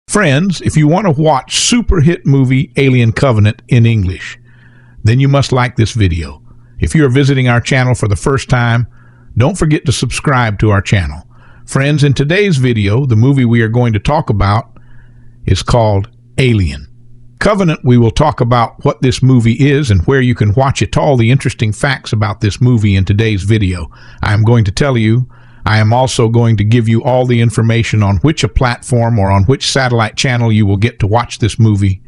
Friends, if you want to watch super hit movie Alien Covenant in English, then you must like this video. If you are visiting our channel for the first time, don't forget to subscribe to our channel. Friends, in today's video, the movie we are going to talk about is called Alien. Covenant, we will talk about what this movie is and where you can watch it, all the interesting facts about this movie in today's video. I am going to tell you. I am also going to give you all the information on which a platform or on which satellite channel you will get to watch this movie.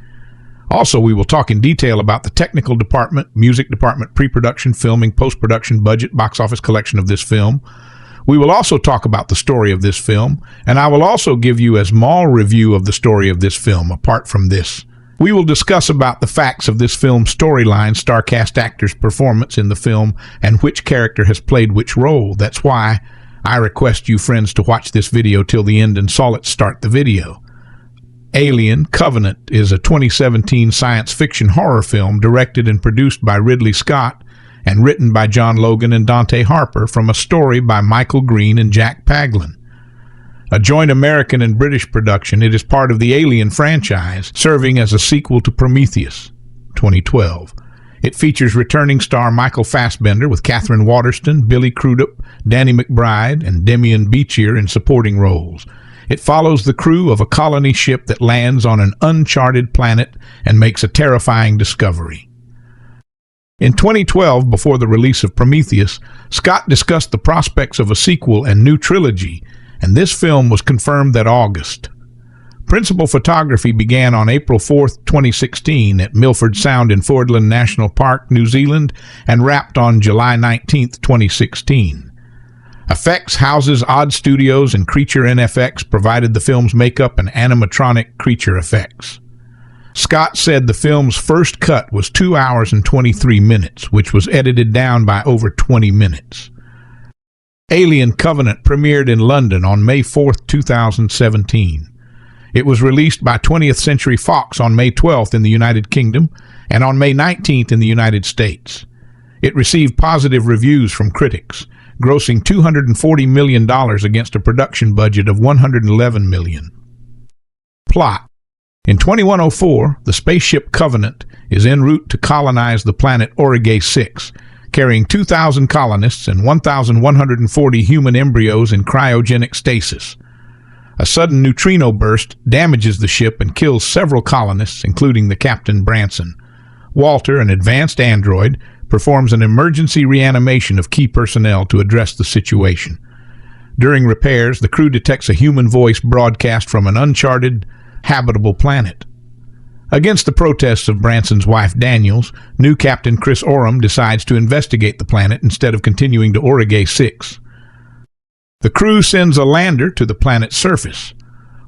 Also, we will talk in detail about the technical department, music department, pre-production, filming, post-production, budget, box office collection of this film. We will also talk about the story of this film, and I will also give you a small review of the story of this film apart from this. We will discuss about the facts of this film's storyline, star cast actors' performance in the film, and which character has played which role. That's why I request you friends to watch this video till the end and so let's start the video. Alien Covenant is a 2017 science fiction horror film directed and produced by Ridley Scott and written by John Logan and Dante Harper from a story by Michael Green and Jack Paglen. A joint American and British production, it is part of the Alien franchise, serving as a sequel to Prometheus, 2012. It features returning star Michael Fassbender with Katherine Waterston, Billy Crudup, Danny McBride, and Demian Bichir in supporting roles. It follows the crew of a colony ship that lands on an uncharted planet and makes a terrifying discovery. In 2012, before the release of Prometheus, Scott discussed the prospects of a sequel and new trilogy, and this film was confirmed that August. Principal photography began on April 4, 2016 at Milford Sound in Fiordland National Park, New Zealand, and wrapped on July 19, 2016. Effects houses Odd Studios and Creature NFX provided the film's makeup and animatronic creature effects. Scott said the film's first cut was 2 hours and 23 minutes, which was edited down by over 20 minutes. Alien Covenant premiered in London on May 4, 2017. It was released by 20th Century Fox on May 12th in the United Kingdom and on May 19th in the United States. It received positive reviews from critics, grossing $240 million against a production budget of $111 million. Plot: in 2104, the spaceship Covenant is en route to colonize the planet Aurigae 6, carrying 2,000 colonists and 1,140 human embryos in cryogenic stasis. A sudden neutrino burst damages the ship and kills several colonists, including the Captain Branson. Walter, an advanced android, performs an emergency reanimation of key personnel to address the situation. During repairs, the crew detects a human voice broadcast from an uncharted, habitable planet. Against the protests of Branson's wife Daniels, new Captain Chris Oram decides to investigate the planet instead of continuing to Aurigae 6. The crew sends a lander to the planet's surface,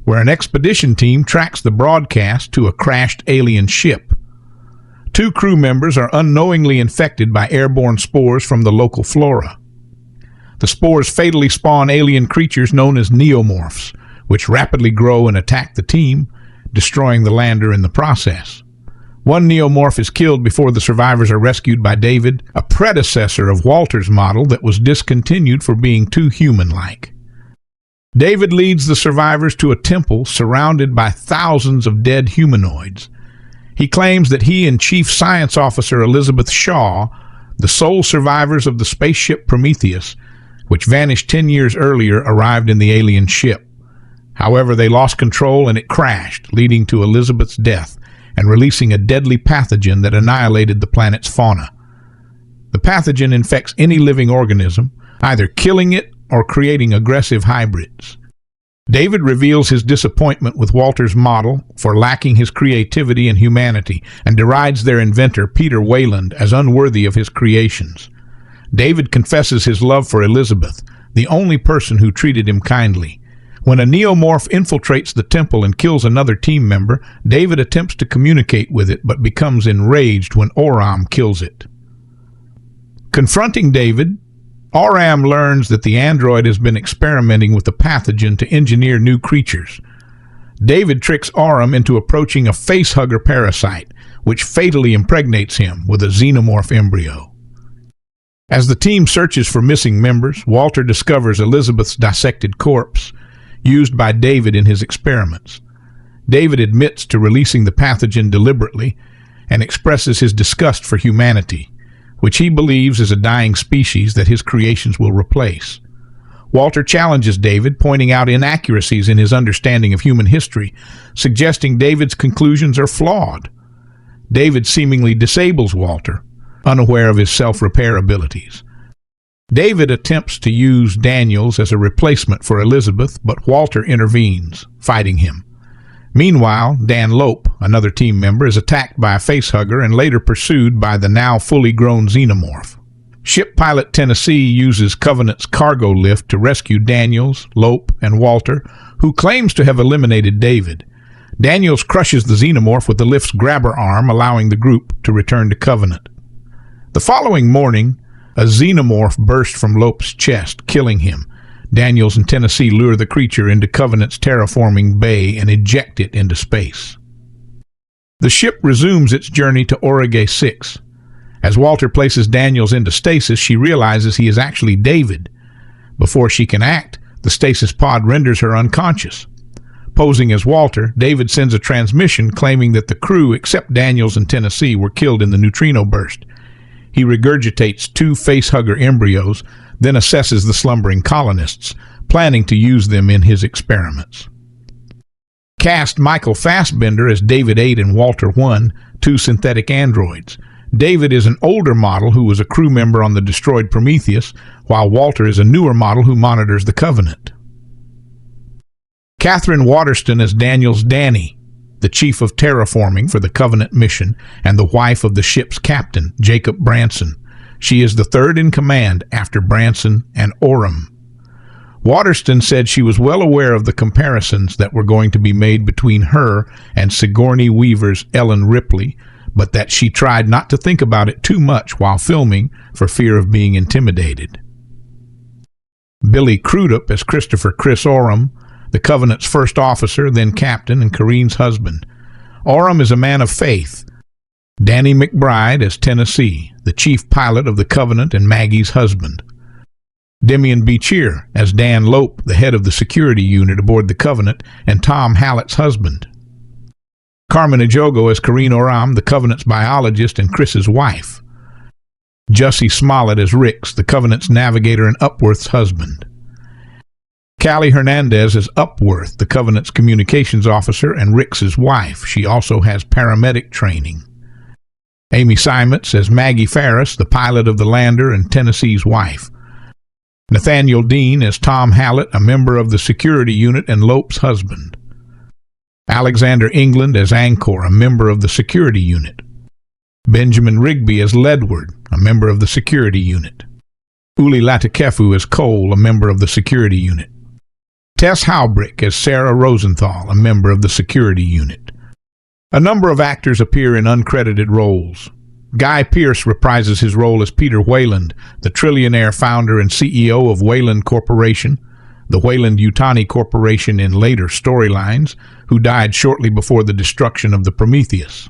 where an expedition team tracks the broadcast to a crashed alien ship. 2 crew members are unknowingly infected by airborne spores from the local flora. The spores fatally spawn alien creatures known as neomorphs, which rapidly grow and attack the team, destroying the lander in the process. One neomorph is killed before the survivors are rescued by David, a predecessor of Walter's model that was discontinued for being too human-like. David leads the survivors to a temple surrounded by thousands of dead humanoids. He claims that he and Chief Science Officer Elizabeth Shaw, the sole survivors of the spaceship Prometheus, which vanished 10 years earlier, arrived in the alien ship. However, they lost control and it crashed, leading to Elizabeth's death and releasing a deadly pathogen that annihilated the planet's fauna. The pathogen infects any living organism, either killing it or creating aggressive hybrids. David reveals his disappointment with Walter's model for lacking his creativity and humanity and derides their inventor, Peter Wayland, as unworthy of his creations. David confesses his love for Elizabeth, the only person who treated him kindly. When a neomorph infiltrates the temple and kills another team member, David attempts to communicate with it but becomes enraged when Oram kills it. Confronting David, Oram learns that the android has been experimenting with the pathogen to engineer new creatures. David tricks Oram into approaching a facehugger parasite, which fatally impregnates him with a xenomorph embryo. As the team searches for missing members, Walter discovers Elizabeth's dissected corpse, used by David in his experiments. David admits to releasing the pathogen deliberately and expresses his disgust for humanity, which he believes is a dying species that his creations will replace. Walter challenges David, pointing out inaccuracies in his understanding of human history, suggesting David's conclusions are flawed. David seemingly disables Walter, unaware of his self-repair abilities. David attempts to use Daniels as a replacement for Elizabeth, but Walter intervenes, fighting him. Meanwhile, Dan Lope, another team member, is attacked by a facehugger and later pursued by the now fully grown xenomorph. Ship pilot Tennessee uses Covenant's cargo lift to rescue Daniels, Lope, and Walter, who claims to have eliminated David. Daniels crushes the xenomorph with the lift's grabber arm, allowing the group to return to Covenant. The following morning, a xenomorph burst from Lope's chest, killing him. Daniels and Tennessee lure the creature into Covenant's terraforming bay and eject it into space. The ship resumes its journey to Aurigae 6. As Walter places Daniels into stasis, she realizes he is actually David. Before she can act, the stasis pod renders her unconscious. Posing as Walter, David sends a transmission claiming that the crew, except Daniels and Tennessee, were killed in the neutrino burst. He regurgitates 2 facehugger embryos, then assesses the slumbering colonists, planning to use them in his experiments. Cast Michael Fassbender as David 8 and Walter 1, 2 synthetic androids. David is an older model who was a crew member on the destroyed Prometheus, while Walter is a newer model who monitors the Covenant. Katherine Waterston as Daniels Danny, the chief of terraforming for the Covenant mission and the wife of the ship's captain, Jacob Branson. She is the third in command after Branson and Oram. Waterston said she was well aware of the comparisons that were going to be made between her and Sigourney Weaver's Ellen Ripley, but that she tried not to think about it too much while filming for fear of being intimidated. Billy Crudup as Christopher Chris Oram, the Covenant's first officer, then captain, and Kareen's husband. Oram is a man of faith. Danny McBride as Tennessee, the chief pilot of the Covenant and Maggie's husband. Demian Beecher as Dan Lope, the head of the security unit aboard the Covenant, and Tom Hallett's husband. Carmen Ejogo as Kareen Oram, the Covenant's biologist and Chris's wife. Jussie Smollett as Rix, the Covenant's navigator and Upworth's husband. Callie Hernandez as Upworth, the Covenant's communications officer and Rix's wife. She also has paramedic training. Amy Simons as Maggie Ferris, the pilot of the lander and Tennessee's wife. Nathaniel Dean as Tom Hallett, a member of the security unit and Lope's husband. Alexander England as Angkor, a member of the security unit. Benjamin Rigby as Ledward, a member of the security unit. Uli Latakefu as Cole, a member of the security unit. Tess Haubrick as Sarah Rosenthal, a member of the security unit. A number of actors appear in uncredited roles. Guy Pearce reprises his role as Peter Wayland, the trillionaire founder and CEO of Wayland Corporation, the Wayland-Yutani Corporation in later storylines, who died shortly before the destruction of the Prometheus.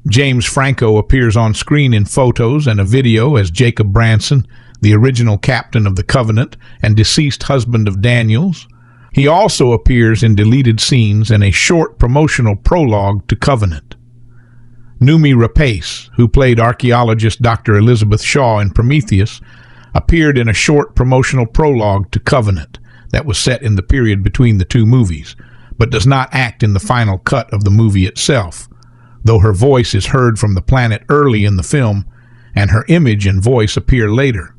James Franco appears on screen in photos and a video as Jacob Branson, the original captain of the Covenant and deceased husband of Daniels. He also appears in deleted scenes and a short promotional prologue to Covenant. Noomi Rapace, who played archaeologist Dr. Elizabeth Shaw in Prometheus, appeared in a short promotional prologue to Covenant that was set in the period between the 2 movies, but does not act in the final cut of the movie itself, though her voice is heard from the planet early in the film, and her image and voice appear later.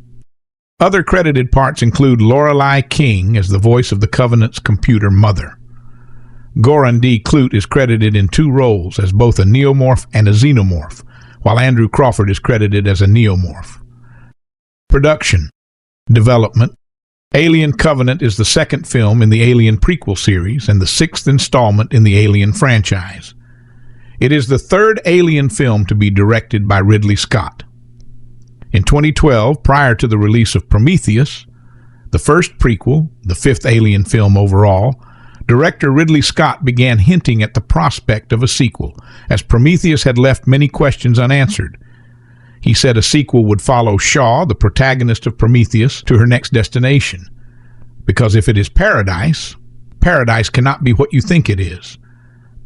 Other credited parts include Lorelei King as the voice of the Covenant's computer mother. Goran D. Clute is credited in 2 roles as both a neomorph and a xenomorph, while Andrew Crawford is credited as a neomorph. Production. Development. Alien Covenant is the 2nd film in the Alien prequel series and the 6th installment in the Alien franchise. It is the 3rd Alien film to be directed by Ridley Scott. In 2012, prior to the release of Prometheus, the first prequel, the 5th Alien film overall, director Ridley Scott began hinting at the prospect of a sequel, as Prometheus had left many questions unanswered. He said a sequel would follow Shaw, the protagonist of Prometheus, to her next destination. Because if it is paradise, paradise cannot be what you think it is.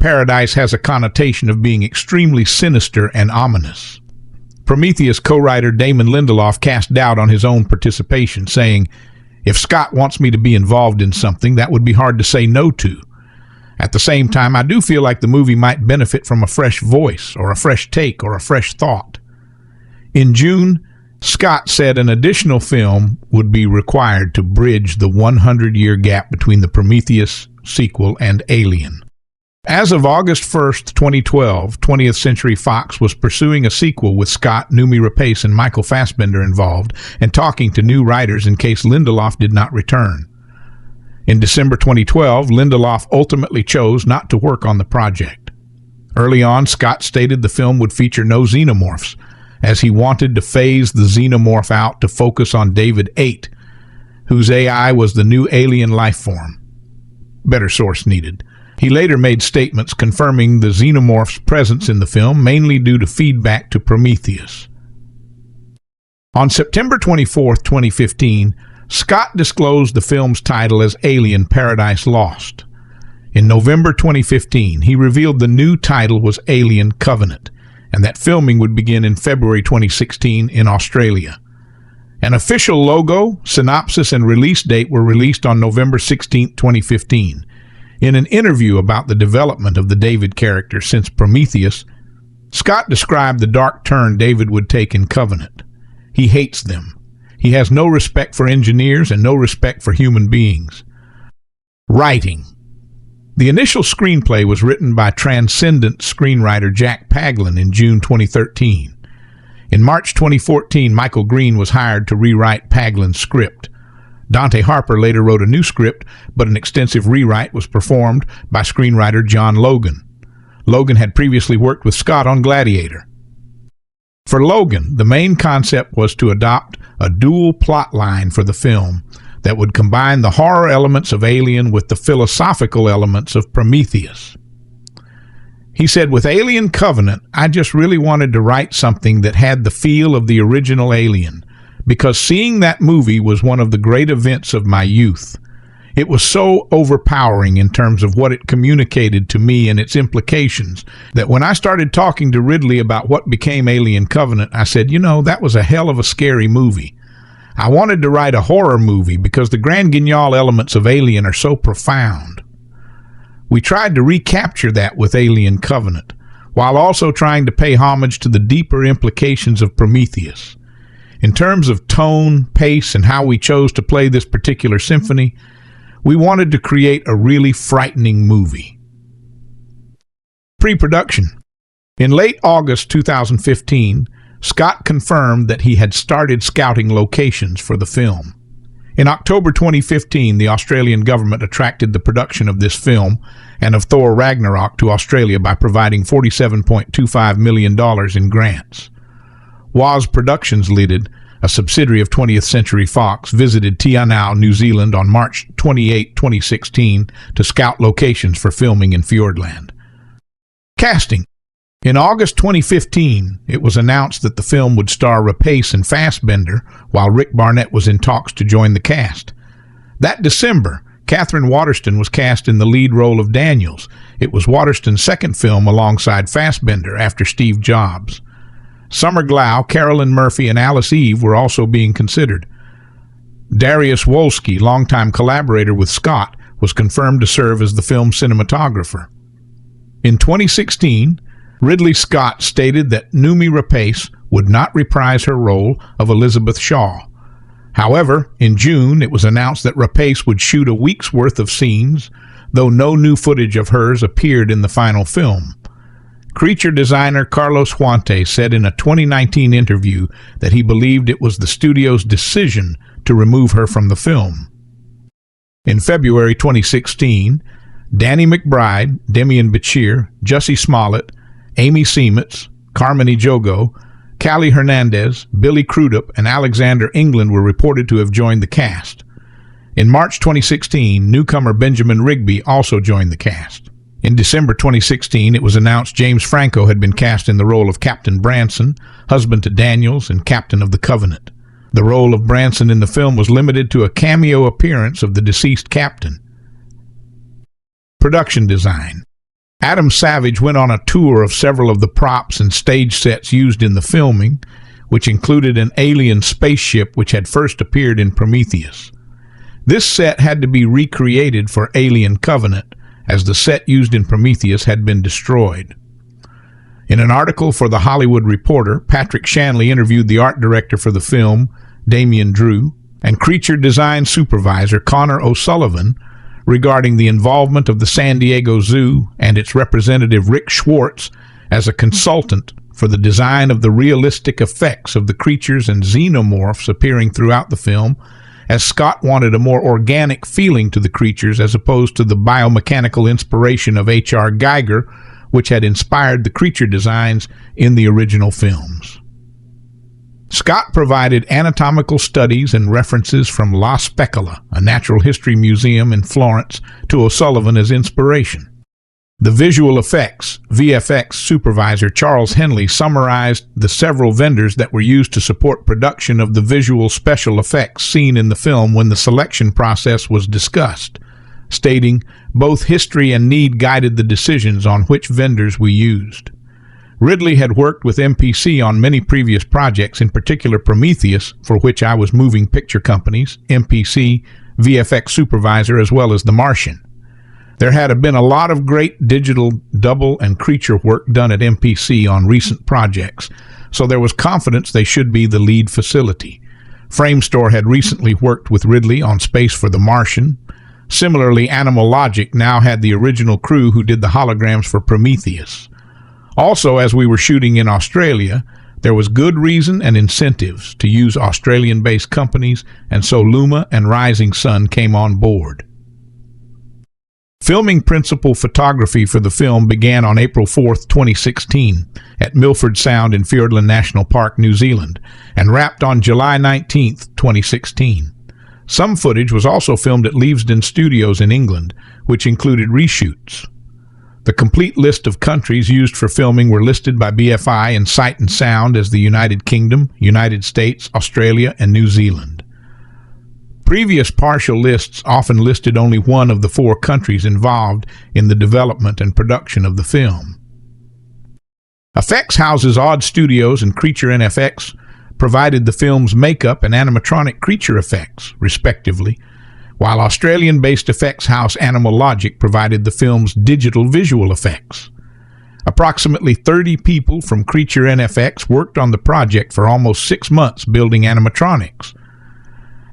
paradise has a connotation of being extremely sinister and ominous. Prometheus co-writer Damon Lindelof cast doubt on his own participation, saying, "If Scott wants me to be involved in something, that would be hard to say no to. At the same time, I do feel like the movie might benefit from a fresh voice or a fresh take or a fresh thought." In June, Scott said an additional film would be required to bridge the 100-year gap between the Prometheus sequel and Alien. As of August 1st, 2012, 20th Century Fox was pursuing a sequel with Scott, Noomi Rapace, and Michael Fassbender involved and talking to new writers in case Lindelof did not return. In December 2012, Lindelof ultimately chose not to work on the project. Early on, Scott stated the film would feature no xenomorphs, as he wanted to phase the xenomorph out to focus on David 8, whose AI was the new alien life form. Better source needed. He later made statements confirming the xenomorph's presence in the film, mainly due to feedback to Prometheus. On September 24, 2015, Scott disclosed the film's title as Alien: Paradise Lost. In November 2015, he revealed the new title was Alien: Covenant, and that filming would begin in February 2016 in Australia. An official logo, synopsis, and release date were released on November 16, 2015. In an interview about the development of the David character since Prometheus, Scott described the dark turn David would take in Covenant. He hates them. He has no respect for engineers and no respect for human beings. Writing. The initial screenplay was written by transcendent screenwriter Jack Paglen in June 2013. In March 2014, Michael Green was hired to rewrite Paglen's script. Dante Harper later wrote a new script, but an extensive rewrite was performed by screenwriter John Logan. Logan had previously worked with Scott on Gladiator. For Logan, the main concept was to adopt a dual plot line for the film that would combine the horror elements of Alien with the philosophical elements of Prometheus. He said, "With Alien Covenant, I just really wanted to write something that had the feel of the original Alien, because seeing that movie was one of the great events of my youth. It was so overpowering in terms of what it communicated to me and its implications that when I started talking to Ridley about what became Alien Covenant, I said, that was a hell of a scary movie. I wanted to write a horror movie because the grand guignol elements of Alien are so profound. We tried to recapture that with Alien Covenant, while also trying to pay homage to the deeper implications of Prometheus. In terms of tone, pace, and how we chose to play this particular symphony, we wanted to create a really frightening movie." Pre-production. In late August 2015, Scott confirmed that he had started scouting locations for the film. In October 2015, the Australian government attracted the production of this film and of Thor Ragnarok to Australia by providing $47.25 million in grants. Woz Productions Limited, a subsidiary of 20th Century Fox, visited Tianau, New Zealand on March 28, 2016 to scout locations for filming in Fiordland. Casting. In August 2015, it was announced that the film would star Rapace and Fassbender, while Rick Barnett was in talks to join the cast. That December, Katherine Waterston was cast in the lead role of Daniels. It was Waterston's second film alongside Fassbender after Steve Jobs. Summer Glau, Carolyn Murphy, and Alice Eve were also being considered. Darius Wolski, longtime collaborator with Scott, was confirmed to serve as the film's cinematographer. In 2016, Ridley Scott stated that Noomi Rapace would not reprise her role of Elizabeth Shaw. However, in June, it was announced that Rapace would shoot a week's worth of scenes, though no new footage of hers appeared in the final film. Creature designer Carlos Huante said in a 2019 interview that he believed it was the studio's decision to remove her from the film. In February 2016, Danny McBride, Demian Bichir, Jussie Smollett, Amy Seimetz, Carmen Ejogo, Callie Hernandez, Billy Crudup, and Alexander England were reported to have joined the cast. In March 2016, newcomer Benjamin Rigby also joined the cast. In December 2016, it was announced James Franco had been cast in the role of Captain Branson, husband to Daniels and captain of the Covenant. The role of Branson in the film was limited to a cameo appearance of the deceased captain. Production design. Adam Savage went on a tour of several of the props and stage sets used in the filming, which included an alien spaceship which had first appeared in Prometheus. This set had to be recreated for Alien Covenant, as the set used in Prometheus had been destroyed. In an article for The Hollywood Reporter, Patrick Shanley interviewed the art director for the film, Damian Drew, and creature design supervisor Connor O'Sullivan regarding the involvement of the San Diego Zoo and its representative Rick Schwartz as a consultant for the design of the realistic effects of the creatures and xenomorphs appearing throughout the film, as Scott wanted a more organic feeling to the creatures as opposed to the biomechanical inspiration of H.R. Giger, which had inspired the creature designs in the original films. Scott provided anatomical studies and references from La Specula, a natural history museum in Florence, to O'Sullivan as inspiration. The visual effects VFX supervisor Charles Henley summarized the several vendors that were used to support production of the visual special effects seen in the film when the selection process was discussed, stating, "Both history and need guided the decisions on which vendors we used." Ridley had worked with MPC on many previous projects, in particular Prometheus, for which I was moving picture companies, MPC, VFX supervisor, as well as The Martian. There had been a lot of great digital double and creature work done at MPC on recent projects, so there was confidence they should be the lead facility. Framestore had recently worked with Ridley on space for The Martian. Similarly, Animal Logic now had the original crew who did the holograms for Prometheus. Also, as we were shooting in Australia, there was good reason and incentives to use Australian-based companies, and so Luma and Rising Sun came on board. Filming principal photography for the film began on April 4, 2016, at Milford Sound in Fiordland National Park, New Zealand, and wrapped on July 19, 2016. Some footage was also filmed at Leavesden Studios in England, which included reshoots. The complete list of countries used for filming were listed by BFI in Sight and Sound as the United Kingdom, United States, Australia, and New Zealand. Previous partial lists often listed only one of the 4 countries involved in the development and production of the film. Effects houses Odd Studios and Creature NFX provided the film's makeup and animatronic creature effects, respectively, while Australian-based effects house Animal Logic provided the film's digital visual effects. Approximately 30 people from Creature NFX worked on the project for almost 6 months building animatronics.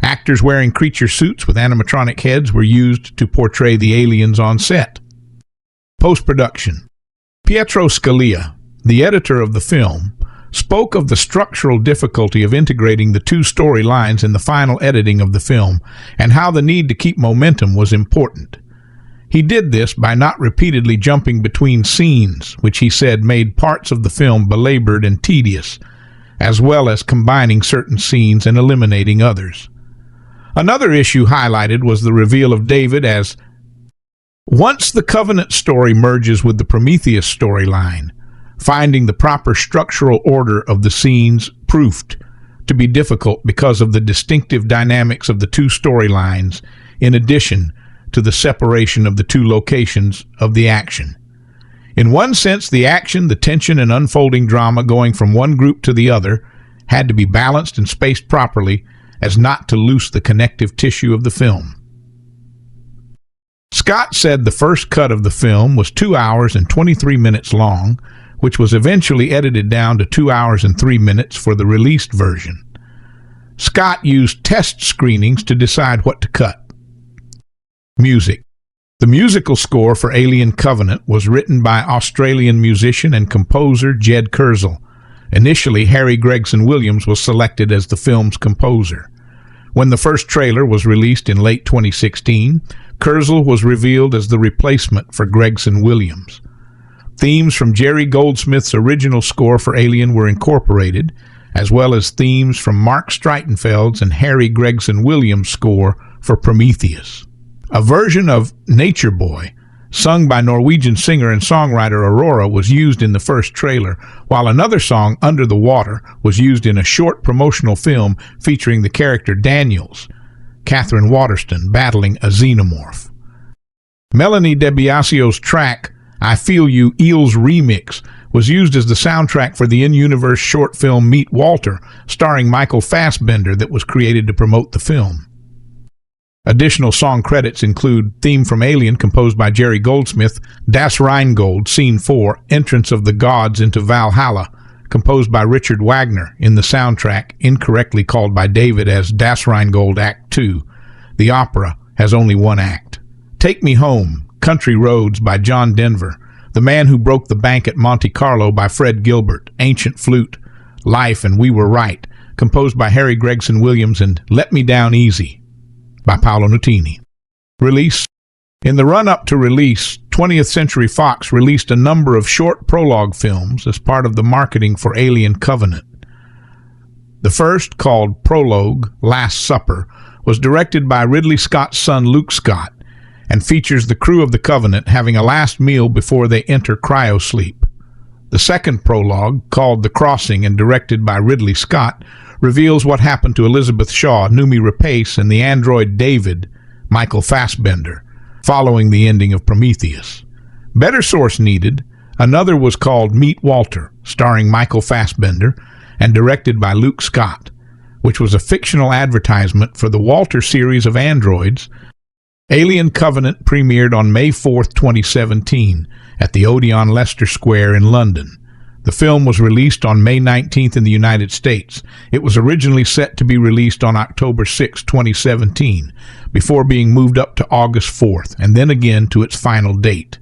Actors wearing creature suits with animatronic heads were used to portray the aliens on set. Post-production. Pietro Scalia, the editor of the film, spoke of the structural difficulty of integrating the 2 storylines in the final editing of the film and how the need to keep momentum was important. He did this by not repeatedly jumping between scenes, which he said made parts of the film belabored and tedious, as well as combining certain scenes and eliminating others. Another issue highlighted was the reveal of David as, once the Covenant story merges with the Prometheus storyline, finding the proper structural order of the scenes proved to be difficult because of the distinctive dynamics of the 2 storylines, in addition to the separation of the 2 locations of the action. In one sense, the action, the tension, and unfolding drama going from one group to the other had to be balanced and spaced properly as not to loose the connective tissue of the film. Scott said the first cut of the film was 2 hours and 23 minutes long, which was eventually edited down to 2 hours and 3 minutes for the released version. Scott used test screenings to decide what to cut. Music. The musical score for Alien Covenant was written by Australian musician and composer Jed Kurzel. Initially, Harry Gregson Williams was selected as the film's composer. When the first trailer was released in late 2016, Kurzel was revealed as the replacement for Gregson Williams. Themes from Jerry Goldsmith's original score for Alien were incorporated, as well as themes from Mark Streitenfeld's and Harry Gregson Williams' score for Prometheus. A version of Nature Boy, sung by Norwegian singer and songwriter Aurora, was used in the first trailer, while another song, Under the Water, was used in a short promotional film featuring the character Daniels, Katherine Waterston, battling a xenomorph. Melanie DeBiasio's track, I Feel You Eels remix was used as the soundtrack for the in-universe short film Meet Walter, starring Michael Fassbender, that was created to promote the film. Additional song credits include theme from Alien composed by Jerry Goldsmith, Das Rheingold, Scene 4, Entrance of the Gods into Valhalla, composed by Richard Wagner, in the soundtrack, incorrectly called by David as Das Rheingold Act 2. The opera has only one act. Take Me Home, Country Roads by John Denver, The Man Who Broke the Bank at Monte Carlo by Fred Gilbert, Ancient Flute, Life and We Were Right, composed by Harry Gregson Williams, and Let Me Down Easy by Paolo Nutini. Release. In the run-up to release, 20th Century Fox released a number of short prologue films as part of the marketing for Alien Covenant. The first, called Prologue, Last Supper, was directed by Ridley Scott's son Luke Scott and features the crew of the Covenant having a last meal before they enter cryosleep. The second prologue, called The Crossing and directed by Ridley Scott, reveals what happened to Elizabeth Shaw, Noomi Rapace, and the android David, Michael Fassbender, following the ending of Prometheus. Better source needed, another was called Meet Walter, starring Michael Fassbender, and directed by Luke Scott, which was a fictional advertisement for the Walter series of androids. Alien Covenant premiered on May 4, 2017, at the Odeon Leicester Square in London. The film was released on May 19th in the United States. It was originally set to be released on October 6, 2017, before being moved up to August 4th, and then again to its final date.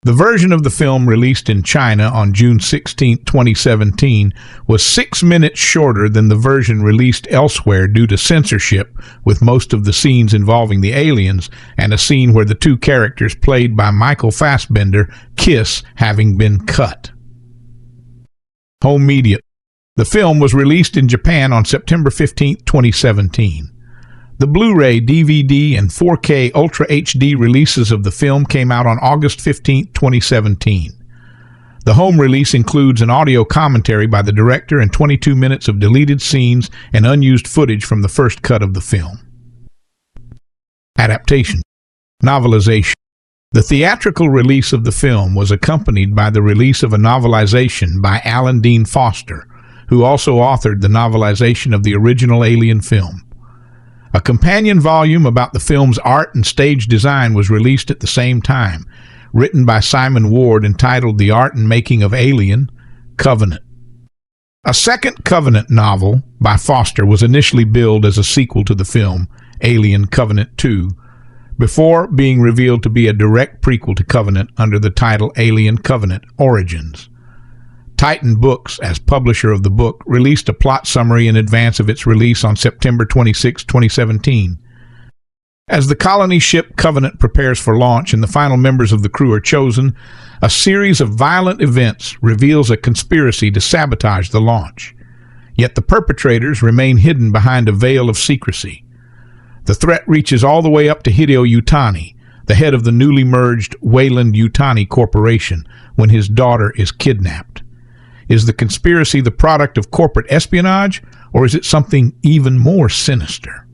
The version of the film released in China on June 16, 2017, was 6 minutes shorter than the version released elsewhere due to censorship, with most of the scenes involving the aliens and a scene where the two characters played by Michael Fassbender kiss having been cut. Home media. The film was released in Japan on September 15, 2017. The Blu-ray, DVD, and 4K Ultra HD releases of the film came out on August 15, 2017. The home release includes an audio commentary by the director and 22 minutes of deleted scenes and unused footage from the first cut of the film. Adaptation. Novelization. The theatrical release of the film was accompanied by the release of a novelization by Alan Dean Foster, who also authored the novelization of the original Alien film. A companion volume about the film's art and stage design was released at the same time, written by Simon Ward, entitled The Art and Making of Alien, Covenant. A second Covenant novel by Foster was initially billed as a sequel to the film, Alien Covenant 2, before being revealed to be a direct prequel to Covenant under the title Alien Covenant Origins. Titan Books, as publisher of the book, released a plot summary in advance of its release on September 26, 2017. As the colony ship Covenant prepares for launch and the final members of the crew are chosen, a series of violent events reveals a conspiracy to sabotage the launch. Yet the perpetrators remain hidden behind a veil of secrecy. The threat reaches all the way up to Hideo Yutani, the head of the newly merged Wayland Yutani Corporation, when his daughter is kidnapped. Is the conspiracy the product of corporate espionage, or is it something even more sinister?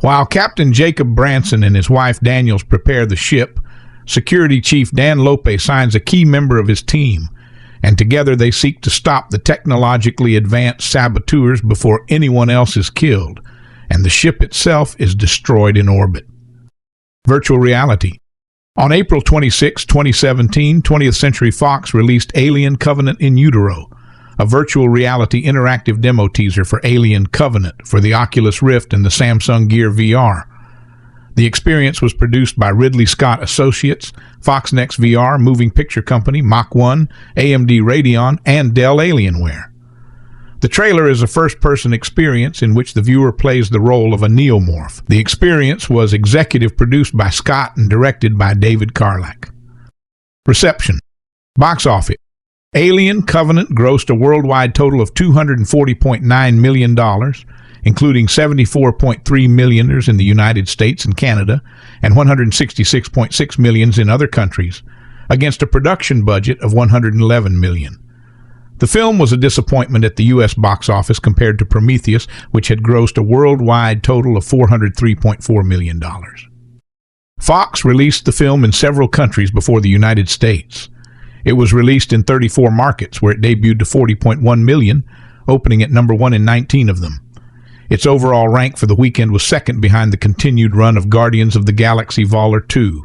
While Captain Jacob Branson and his wife Daniels prepare the ship, Security Chief Dan Lope signs a key member of his team, and together they seek to stop the technologically advanced saboteurs before anyone else is killed, and the ship itself is destroyed in orbit. Virtual reality. On April 26, 2017, 20th Century Fox released Alien Covenant in Utero, a virtual reality interactive demo teaser for Alien Covenant for the Oculus Rift and the Samsung Gear VR. The experience was produced by Ridley Scott Associates, Fox Next VR, Moving Picture Company, Mach 1, AMD Radeon, and Dell Alienware. The trailer is a first-person experience in which the viewer plays the role of a neomorph. The experience was executive produced by Scott and directed by David Karlak. Reception. Box office. Alien Covenant grossed a worldwide total of $240.9 million, including $74.3 million in the United States and Canada, and $166.6 million in other countries, against a production budget of $111 million. The film was a disappointment at the U.S. box office compared to Prometheus, which had grossed a worldwide total of $403.4 million. Fox released the film in several countries before the United States. It was released in 34 markets, where it debuted to 40.1 million, opening at number 1 in 19 of them. Its overall rank for the weekend was second behind the continued run of Guardians of the Galaxy Vol. 2.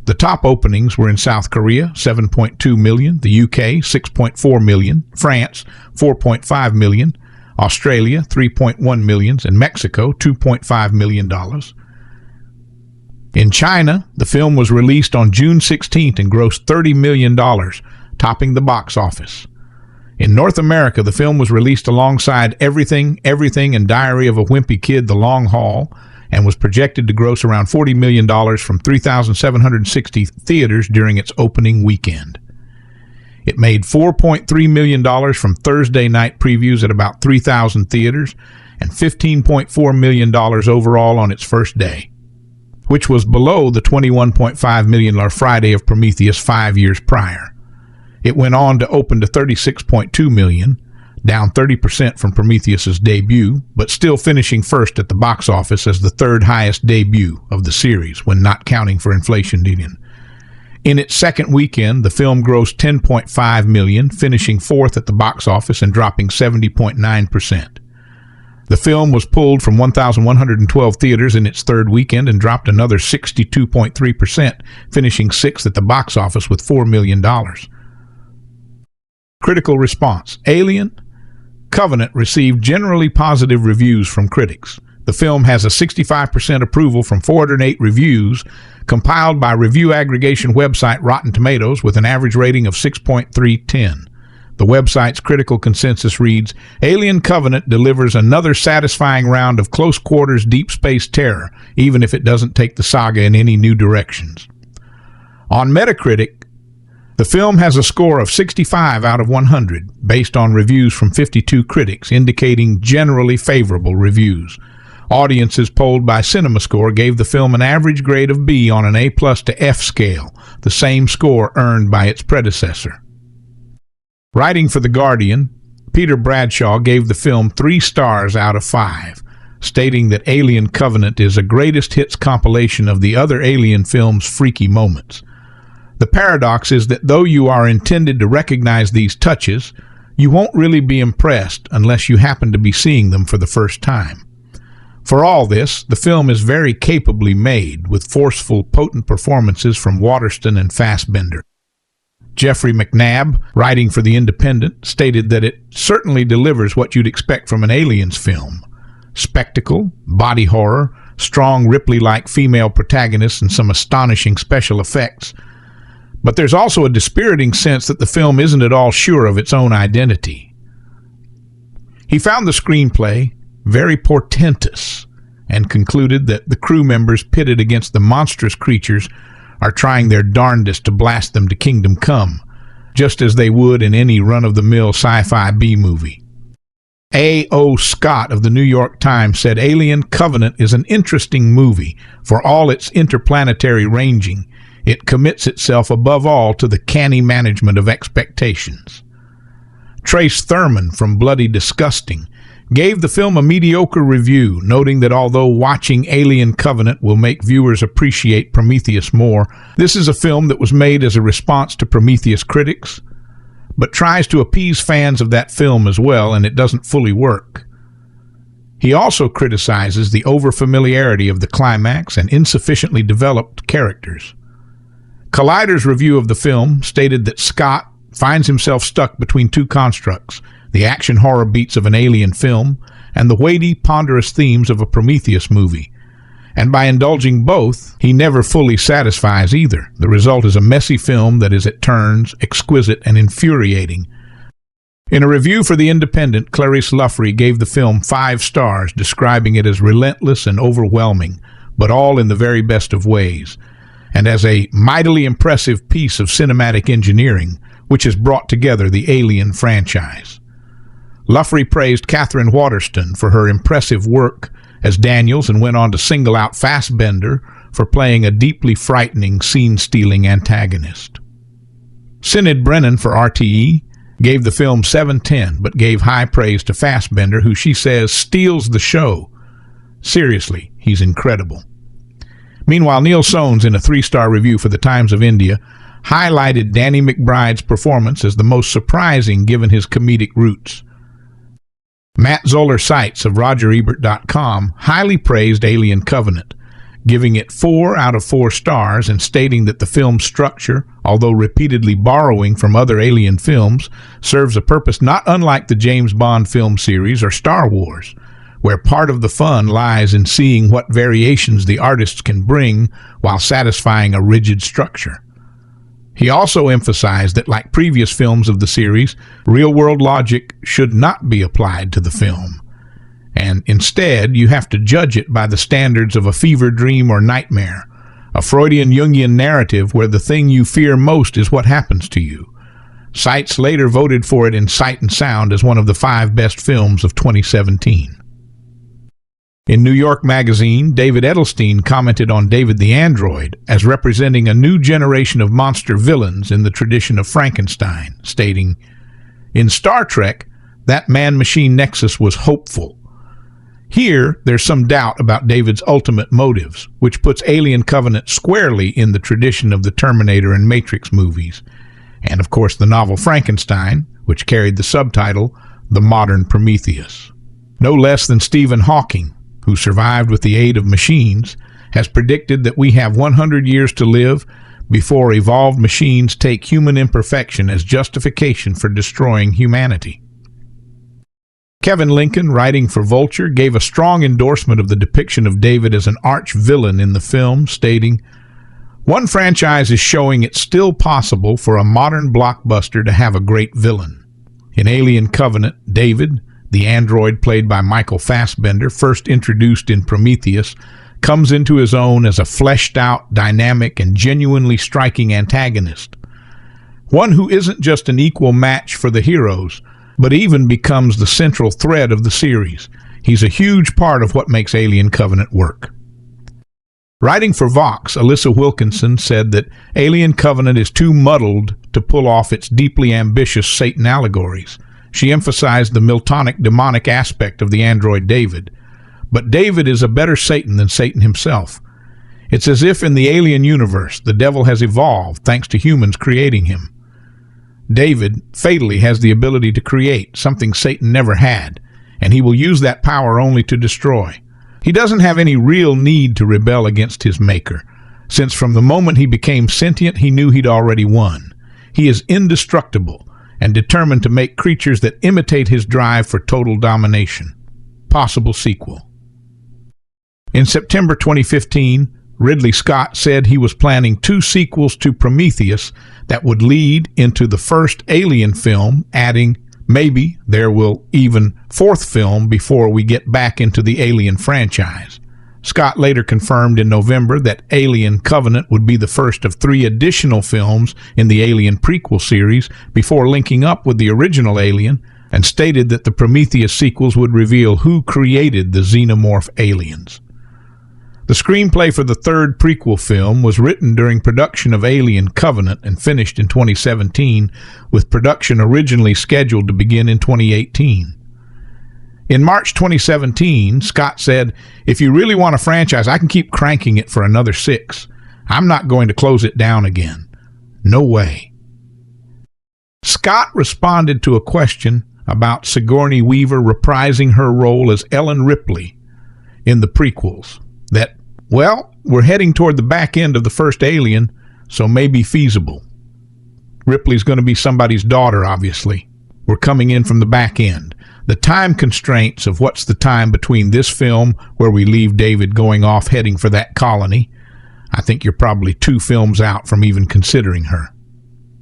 The top openings were in South Korea, 7.2 million, the UK, 6.4 million, France, 4.5 million, Australia, 3.1 million, and Mexico, $2.5 million. In China, the film was released on June 16th and grossed $30 million, topping the box office. In North America, the film was released alongside Everything, and Diary of a Wimpy Kid, The Long Haul, and was projected to gross around $40 million from 3,760 theaters during its opening weekend. It made $4.3 million from Thursday night previews at about 3,000 theaters and $15.4 million overall on its first day, which was below the $21.5 million Friday of Prometheus 5 years prior. It went on to open to $36.2 million, down 30% from Prometheus's debut, but still finishing first at the box office as the third highest debut of the series, when not counting for inflation dealing. In its second weekend, the film grossed $10.5 million, finishing fourth at the box office and dropping 70.9%. The film was pulled from 1,112 theaters in its third weekend and dropped another 62.3%, finishing sixth at the box office with $4 million. Critical response. Alien Covenant received generally positive reviews from critics. The film has a 65% approval from 408 reviews, compiled by review aggregation website Rotten Tomatoes, with an average rating of 6.310. The website's critical consensus reads, Alien Covenant delivers another satisfying round of close-quarters deep space terror, even if it doesn't take the saga in any new directions. On Metacritic, the film has a score of 65 out of 100, based on reviews from 52 critics, indicating generally favorable reviews. Audiences polled by CinemaScore gave the film an average grade of B on an A+ to F scale, the same score earned by its predecessor. Writing for The Guardian, Peter Bradshaw gave the film 3 stars out of 5, stating that Alien Covenant is a greatest hits compilation of the other Alien films' freaky moments. The paradox is that though you are intended to recognize these touches, you won't really be impressed unless you happen to be seeing them for the first time. For all this, the film is very capably made, with forceful, potent performances from Waterston and Fassbender. Jeffrey McNabb, writing for The Independent, stated that it certainly delivers what you'd expect from an Aliens film. Spectacle, body horror, strong Ripley-like female protagonists, and some astonishing special effects. But there's also a dispiriting sense that the film isn't at all sure of its own identity. He found the screenplay very portentous and concluded that the crew members pitted against the monstrous creatures are trying their darndest to blast them to kingdom come, just as they would in any run-of-the-mill sci-fi B-movie. A.O. Scott of the New York Times said Alien Covenant is an interesting movie. For all its interplanetary ranging, it commits itself above all to the canny management of expectations. Trace Thurman from Bloody Disgusting gave the film a mediocre review, noting that although watching Alien Covenant will make viewers appreciate Prometheus more, this is a film that was made as a response to Prometheus critics, but tries to appease fans of that film as well, and it doesn't fully work. He also criticizes the overfamiliarity of the climax and insufficiently developed characters. Collider's review of the film stated that Scott finds himself stuck between two constructs, the action horror beats of an Alien film and the weighty, ponderous themes of a Prometheus movie. And by indulging both, he never fully satisfies either. The result is a messy film that is at turns exquisite and infuriating. In a review for The Independent, Clarice Luffrey gave the film 5 stars, describing it as relentless and overwhelming, but all in the very best of ways, and as a mightily impressive piece of cinematic engineering, which has brought together the Alien franchise. Luffrey praised Katherine Waterston for her impressive work as Daniels and went on to single out Fassbender for playing a deeply frightening, scene-stealing antagonist. Synod Brennan for RTE gave the film 7/10, but gave high praise to Fassbender, who she says steals the show. Seriously, he's incredible. Meanwhile, Neil Soanes, in a 3-star review for the Times of India, highlighted Danny McBride's performance as the most surprising given his comedic roots. Matt Zoller Seitz of RogerEbert.com highly praised Alien Covenant, giving it 4 out of 4 stars and stating that the film's structure, although repeatedly borrowing from other Alien films, serves a purpose not unlike the James Bond film series or Star Wars, where part of the fun lies in seeing what variations the artists can bring while satisfying a rigid structure. He also emphasized that, like previous films of the series, real-world logic should not be applied to the film, and instead you have to judge it by the standards of a fever dream or nightmare, a Freudian Jungian narrative where the thing you fear most is what happens to you. Seitz later voted for it in Sight and Sound as one of the 5 best films of 2017. In New York Magazine, David Edelstein commented on David the Android as representing a new generation of monster villains in the tradition of Frankenstein, stating, "In Star Trek, that man-machine nexus was hopeful. Here, there's some doubt about David's ultimate motives, which puts Alien Covenant squarely in the tradition of the Terminator and Matrix movies, and of course the novel Frankenstein, which carried the subtitle The Modern Prometheus." No less than Stephen Hawking, who survived with the aid of machines, has predicted that we have 100 years to live before evolved machines take human imperfection as justification for destroying humanity. Kevin Lincoln, writing for Vulture, gave a strong endorsement of the depiction of David as an arch-villain in the film, stating, "One franchise is showing it's still possible for a modern blockbuster to have a great villain. In Alien Covenant, David, the android played by Michael Fassbender, first introduced in Prometheus, comes into his own as a fleshed-out, dynamic, and genuinely striking antagonist. One who isn't just an equal match for the heroes, but even becomes the central thread of the series. He's a huge part of what makes Alien Covenant work." Writing for Vox, Alyssa Wilkinson said that Alien Covenant is too muddled to pull off its deeply ambitious Satan allegories. She emphasized the Miltonic demonic aspect of the android David. But David is a better Satan than Satan himself. It's as if in the alien universe the devil has evolved thanks to humans creating him. David fatally has the ability to create, something Satan never had, and he will use that power only to destroy. He doesn't have any real need to rebel against his maker, since from the moment he became sentient he knew he'd already won. He is indestructible and determined to make creatures that imitate his drive for total domination. Possible sequel. In September 2015, Ridley Scott said he was planning 2 sequels to Prometheus that would lead into the first Alien film, adding, maybe there will even 4th film before we get back into the Alien franchise. Scott later confirmed in November that Alien Covenant would be the first of 3 additional films in the Alien prequel series before linking up with the original Alien, and stated that the Prometheus sequels would reveal who created the xenomorph aliens. The screenplay for the 3rd prequel film was written during production of Alien Covenant and finished in 2017, with production originally scheduled to begin in 2018. In March 2017, Scott said, "If you really want a franchise, I can keep cranking it for another 6. I'm not going to close it down again. No way." Scott responded to a question about Sigourney Weaver reprising her role as Ellen Ripley in the prequels, that, well, we're heading toward the back end of the first Alien, so maybe feasible. Ripley's going to be somebody's daughter, obviously. We're coming in from the back end. The time constraints of what's the time between this film, where we leave David going off heading for that colony, I think you're probably 2 films out from even considering her.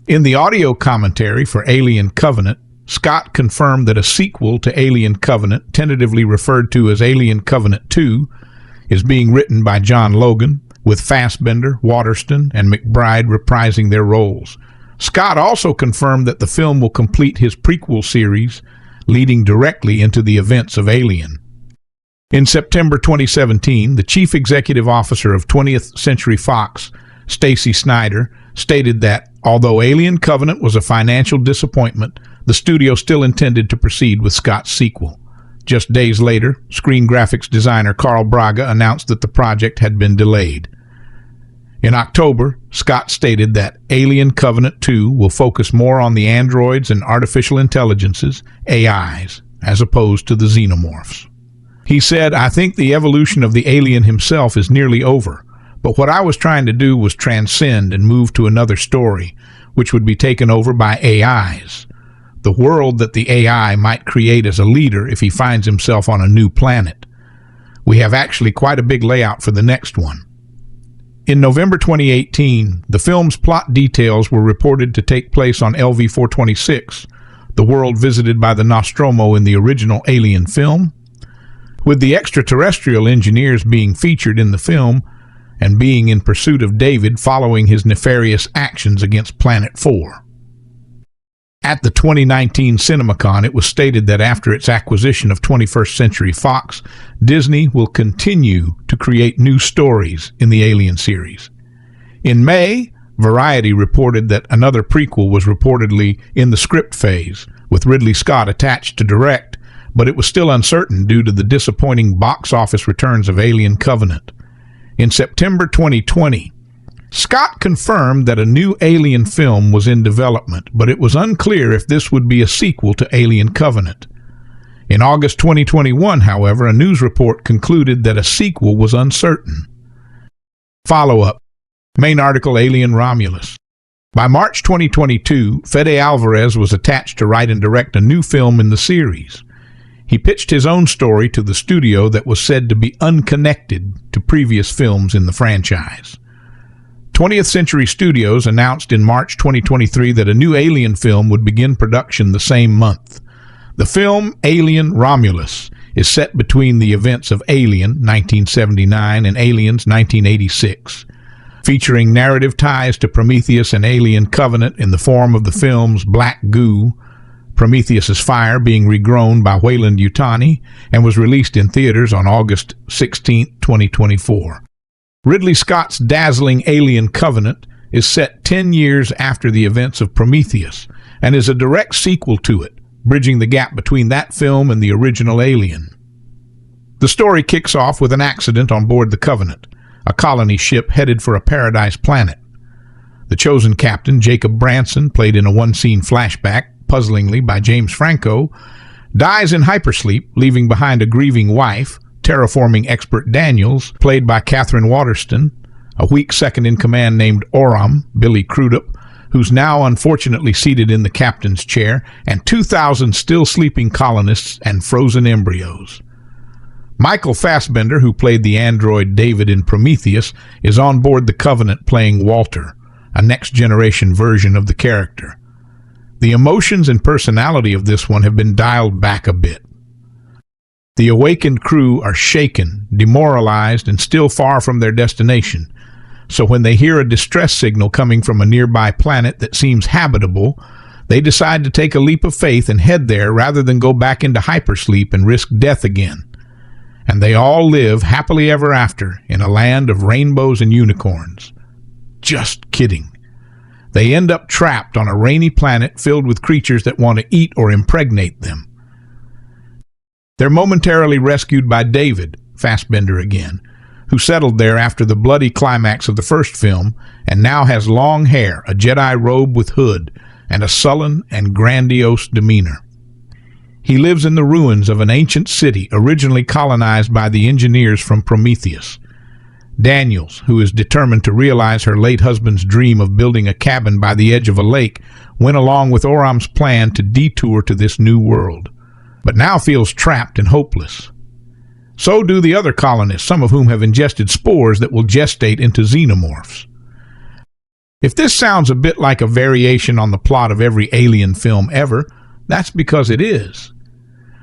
In the audio commentary for Alien Covenant, Scott confirmed that a sequel to Alien Covenant, tentatively referred to as Alien Covenant 2, is being written by John Logan, with Fassbender, Waterston, and McBride reprising their roles. Scott also confirmed that the film will complete his prequel series, leading directly into the events of Alien. In September 2017, the chief executive officer of 20th Century Fox, Stacy Snyder, stated that, although Alien Covenant was a financial disappointment, the studio still intended to proceed with Scott's sequel. Just days later, screen graphics designer Carl Braga announced that the project had been delayed. In October, Scott stated that Alien Covenant 2 will focus more on the androids and artificial intelligences, AIs, as opposed to the xenomorphs. He said, "I think the evolution of the alien himself is nearly over, but what I was trying to do was transcend and move to another story, which would be taken over by AIs. The world that the AI might create as a leader if he finds himself on a new planet. We have actually quite a big layout for the next one." In November 2018, the film's plot details were reported to take place on LV-426, the world visited by the Nostromo in the original Alien film, with the extraterrestrial engineers being featured in the film and being in pursuit of David following his nefarious actions against Planet 4. At the 2019 CinemaCon, it was stated that after its acquisition of 21st Century Fox, Disney will continue to create new stories in the Alien series. In May, Variety reported that another prequel was reportedly in the script phase, with Ridley Scott attached to direct, but it was still uncertain due to the disappointing box office returns of Alien Covenant. In September 2020, Scott confirmed that a new Alien film was in development, but it was unclear if this would be a sequel to Alien Covenant. In August 2021, however, a news report concluded that a sequel was uncertain. Follow-up. Main article, Alien Romulus. By March 2022, Fede Alvarez was attached to write and direct a new film in the series. He pitched his own story to the studio that was said to be unconnected to previous films in the franchise. 20th Century Studios announced in March 2023 that a new Alien film would begin production the same month. The film Alien Romulus is set between the events of Alien 1979 and Aliens 1986, featuring narrative ties to Prometheus and Alien Covenant in the form of the film's Black Goo, Prometheus's fire being regrown by Weyland-Yutani, and was released in theaters on August 16, 2024. Ridley Scott's dazzling Alien Covenant is set 10 years after the events of Prometheus and is a direct sequel to it, bridging the gap between that film and the original Alien. The story kicks off with an accident on board the Covenant, a colony ship headed for a paradise planet. The chosen captain, Jacob Branson, played in a one-scene flashback, puzzlingly by James Franco, dies in hypersleep, leaving behind a grieving wife, terraforming expert Daniels, played by Katherine Waterston, a weak second-in-command named Oram, Billy Crudup, who's now unfortunately seated in the captain's chair, and 2,000 still sleeping colonists and frozen embryos. Michael Fassbender, who played the android David in Prometheus, is on board the Covenant playing Walter, a next-generation version of the character. The emotions and personality of this one have been dialed back a bit. The awakened crew are shaken, demoralized, and still far from their destination. So when they hear a distress signal coming from a nearby planet that seems habitable, they decide to take a leap of faith and head there rather than go back into hypersleep and risk death again. And they all live happily ever after in a land of rainbows and unicorns. Just kidding. They end up trapped on a rainy planet filled with creatures that want to eat or impregnate them. They're momentarily rescued by David, Fassbender again, who settled there after the bloody climax of the first film and now has long hair, a Jedi robe with hood, and a sullen and grandiose demeanor. He lives in the ruins of an ancient city originally colonized by the engineers from Prometheus. Daniels, who is determined to realize her late husband's dream of building a cabin by the edge of a lake, went along with Oram's plan to detour to this new world, but now feels trapped and hopeless. So do the other colonists, some of whom have ingested spores that will gestate into xenomorphs. If this sounds a bit like a variation on the plot of every Alien film ever, that's because it is.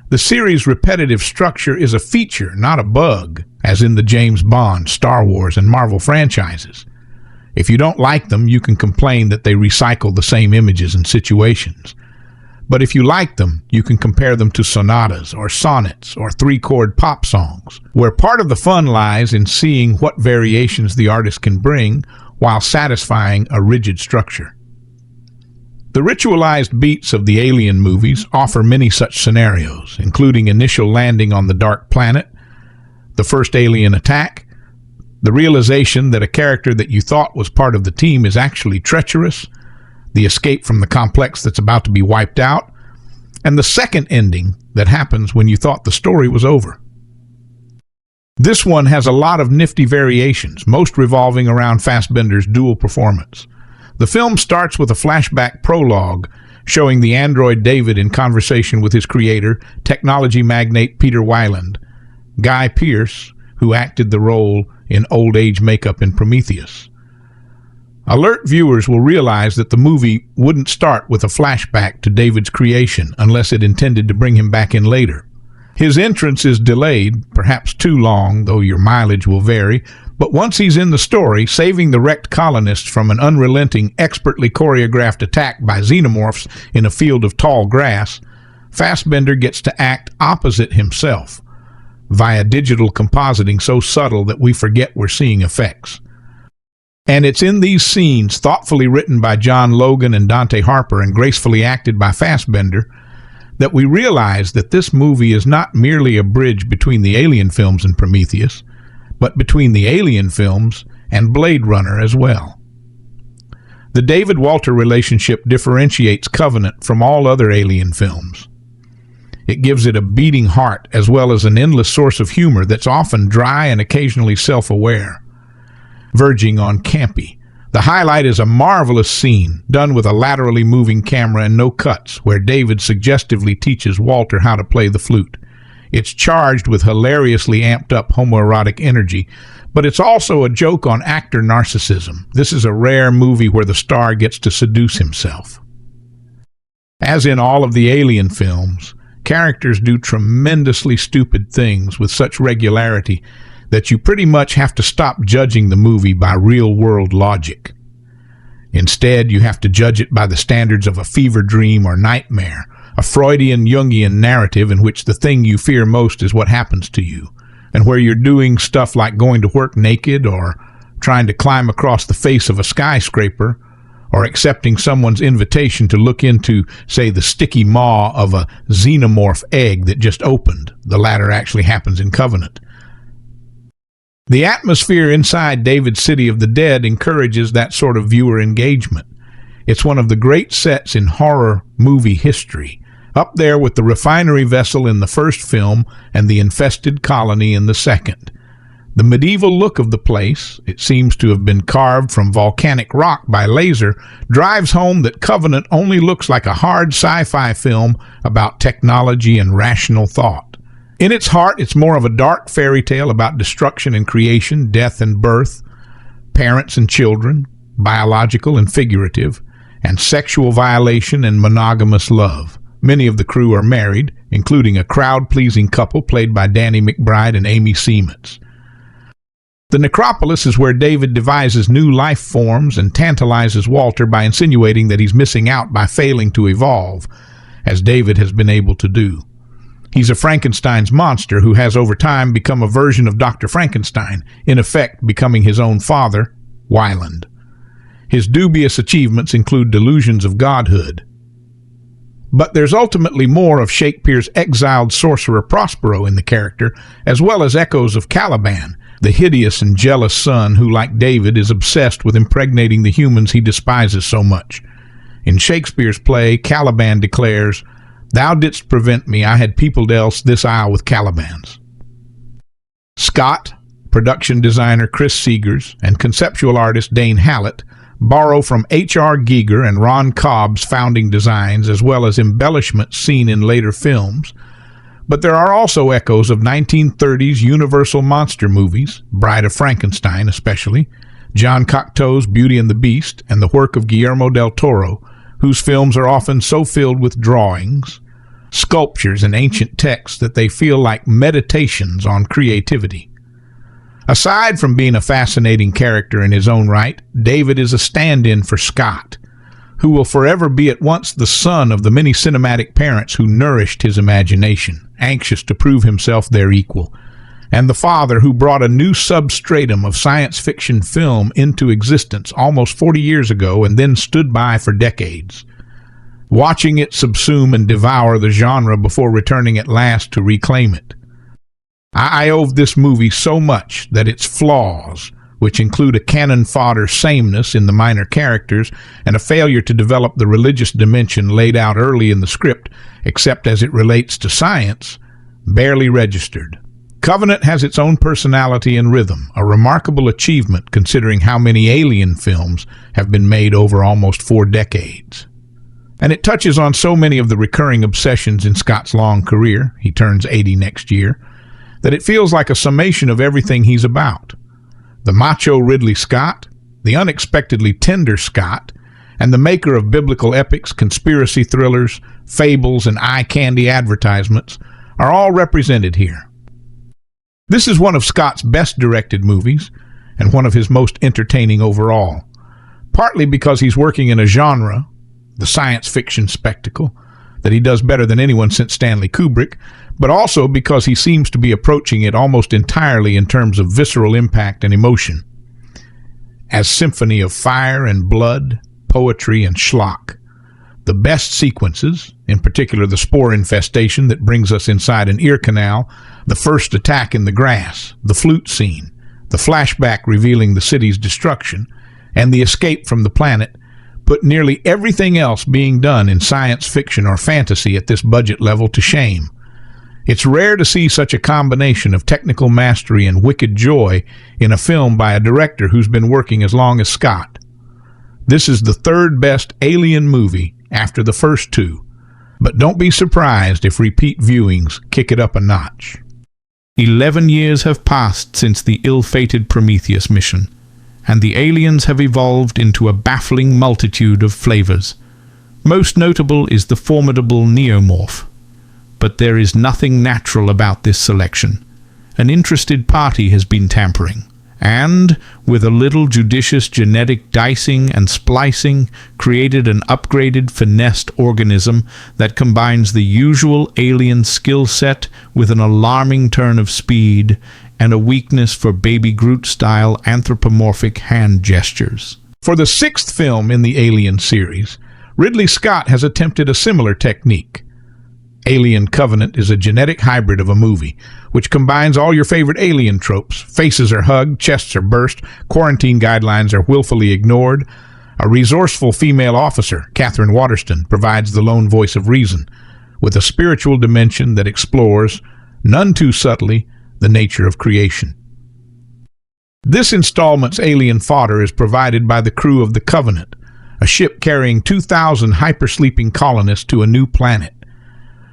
The series' repetitive structure is a feature, not a bug, as in the James Bond, Star Wars, and Marvel franchises. If you don't like them, you can complain that they recycle the same images and situations. But if you like them, you can compare them to sonatas or sonnets or three-chord pop songs, where part of the fun lies in seeing what variations the artist can bring while satisfying a rigid structure. The ritualized beats of the Alien movies offer many such scenarios, including initial landing on the dark planet, the first alien attack, The realization that a character that you thought was part of the team is actually treacherous, the escape from the complex that's about to be wiped out, and the second ending that happens when you thought the story was over. This one has a lot of nifty variations, most revolving around Fassbender's dual performance. The film starts with a flashback prologue showing the android David in conversation with his creator, technology magnate Peter Weiland, Guy Pearce, who acted the role in old age makeup in Prometheus. Alert viewers will realize that the movie wouldn't start with a flashback to David's creation unless it intended to bring him back in later. His entrance is delayed, perhaps too long, though your mileage will vary, but once he's in the story, saving the wrecked colonists from an unrelenting, expertly choreographed attack by xenomorphs in a field of tall grass, Fassbender gets to act opposite himself, via digital compositing so subtle that we forget we're seeing effects. And it's in these scenes, thoughtfully written by John Logan and Dante Harper and gracefully acted by Fassbender, that we realize that this movie is not merely a bridge between the Alien films and Prometheus, but between the Alien films and Blade Runner as well. The David-Walter relationship differentiates Covenant from all other Alien films. It gives it a beating heart as well as an endless source of humor that's often dry and occasionally self-aware, verging on campy. The highlight is a marvelous scene done with a laterally moving camera and no cuts, where David suggestively teaches Walter how to play the flute. It's charged with hilariously amped-up homoerotic energy, but it's also a joke on actor narcissism. This is a rare movie where the star gets to seduce himself. As in all of the Alien films, characters do tremendously stupid things with such regularity that you pretty much have to stop judging the movie by real-world logic. Instead, you have to judge it by the standards of a fever dream or nightmare, a Freudian Jungian narrative in which the thing you fear most is what happens to you, and where you're doing stuff like going to work naked or trying to climb across the face of a skyscraper or accepting someone's invitation to look into, say, the sticky maw of a xenomorph egg that just opened. The latter actually happens in Covenant. The atmosphere inside David's City of the Dead encourages that sort of viewer engagement. It's one of the great sets in horror movie history, up there with the refinery vessel in the first film and the infested colony in the second. The medieval look of the place, it seems to have been carved from volcanic rock by laser, drives home that Covenant only looks like a hard sci-fi film about technology and rational thought. In its heart, it's more of a dark fairy tale about destruction and creation, death and birth, parents and children, biological and figurative, and sexual violation and monogamous love. Many of the crew are married, including a crowd-pleasing couple played by Danny McBride and Amy Siemens. The necropolis is where David devises new life forms and tantalizes Walter by insinuating that he's missing out by failing to evolve, as David has been able to do. He's a Frankenstein's monster who has over time become a version of Dr. Frankenstein, in effect becoming his own father, Weiland. His dubious achievements include delusions of godhood. But there's ultimately more of Shakespeare's exiled sorcerer Prospero in the character, as well as echoes of Caliban, the hideous and jealous son who, like David, is obsessed with impregnating the humans he despises so much. In Shakespeare's play, Caliban declares, "Thou didst prevent me, I had peopled else this isle with Calibans." Scott, production designer Chris Seegers, and conceptual artist Dane Hallett borrow from H.R. Giger and Ron Cobb's founding designs as well as embellishments seen in later films, but there are also echoes of 1930s Universal monster movies, Bride of Frankenstein especially, John Cocteau's Beauty and the Beast, and the work of Guillermo del Toro, whose films are often so filled with drawings, sculptures, and ancient texts that they feel like meditations on creativity. Aside from being a fascinating character in his own right, David is a stand-in for Scott, who will forever be at once the son of the many cinematic parents who nourished his imagination, anxious to prove himself their equal, and the father who brought a new substratum of science fiction film into existence almost 40 years ago and then stood by for decades, watching it subsume and devour the genre before returning at last to reclaim it. I owe this movie so much that its flaws, which include a cannon fodder sameness in the minor characters and a failure to develop the religious dimension laid out early in the script, except as it relates to science, barely registered. Covenant has its own personality and rhythm, a remarkable achievement considering how many Alien films have been made over almost 4 decades. And it touches on so many of the recurring obsessions in Scott's long career, he turns 80 next year, that it feels like a summation of everything he's about. The macho Ridley Scott, the unexpectedly tender Scott, and the maker of biblical epics, conspiracy thrillers, fables, and eye-candy advertisements are all represented here. This is one of Scott's best directed movies, and one of his most entertaining overall, partly because he's working in a genre, the science fiction spectacle, that he does better than anyone since Stanley Kubrick, but also because he seems to be approaching it almost entirely in terms of visceral impact and emotion, as symphony of fire and blood, poetry and schlock. The best sequences, in particular the spore infestation that brings us inside an ear canal, the first attack in the grass, the flute scene, the flashback revealing the city's destruction, and the escape from the planet, put nearly everything else being done in science fiction or fantasy at this budget level to shame. It's rare to see such a combination of technical mastery and wicked joy in a film by a director who's been working as long as Scott. This is the 3rd best Alien movie after the first 2, but don't be surprised if repeat viewings kick it up a notch. 11 years have passed since the ill-fated Prometheus mission, and the aliens have evolved into a baffling multitude of flavors. Most notable is the formidable neomorph. But there is nothing natural about this selection. An interested party has been tampering, and, with a little judicious genetic dicing and splicing, created an upgraded, finessed organism that combines the usual alien skill set with an alarming turn of speed and a weakness for Baby Groot-style anthropomorphic hand gestures. For the 6th film in the Alien series, Ridley Scott has attempted a similar technique. Alien Covenant is a genetic hybrid of a movie, which combines all your favorite alien tropes. Faces are hugged, chests are burst, quarantine guidelines are willfully ignored. A resourceful female officer, Katherine Waterston, provides the lone voice of reason, with a spiritual dimension that explores, none too subtly, the nature of creation. This installment's alien fodder is provided by the crew of the Covenant, a ship carrying 2,000 hypersleeping colonists to a new planet.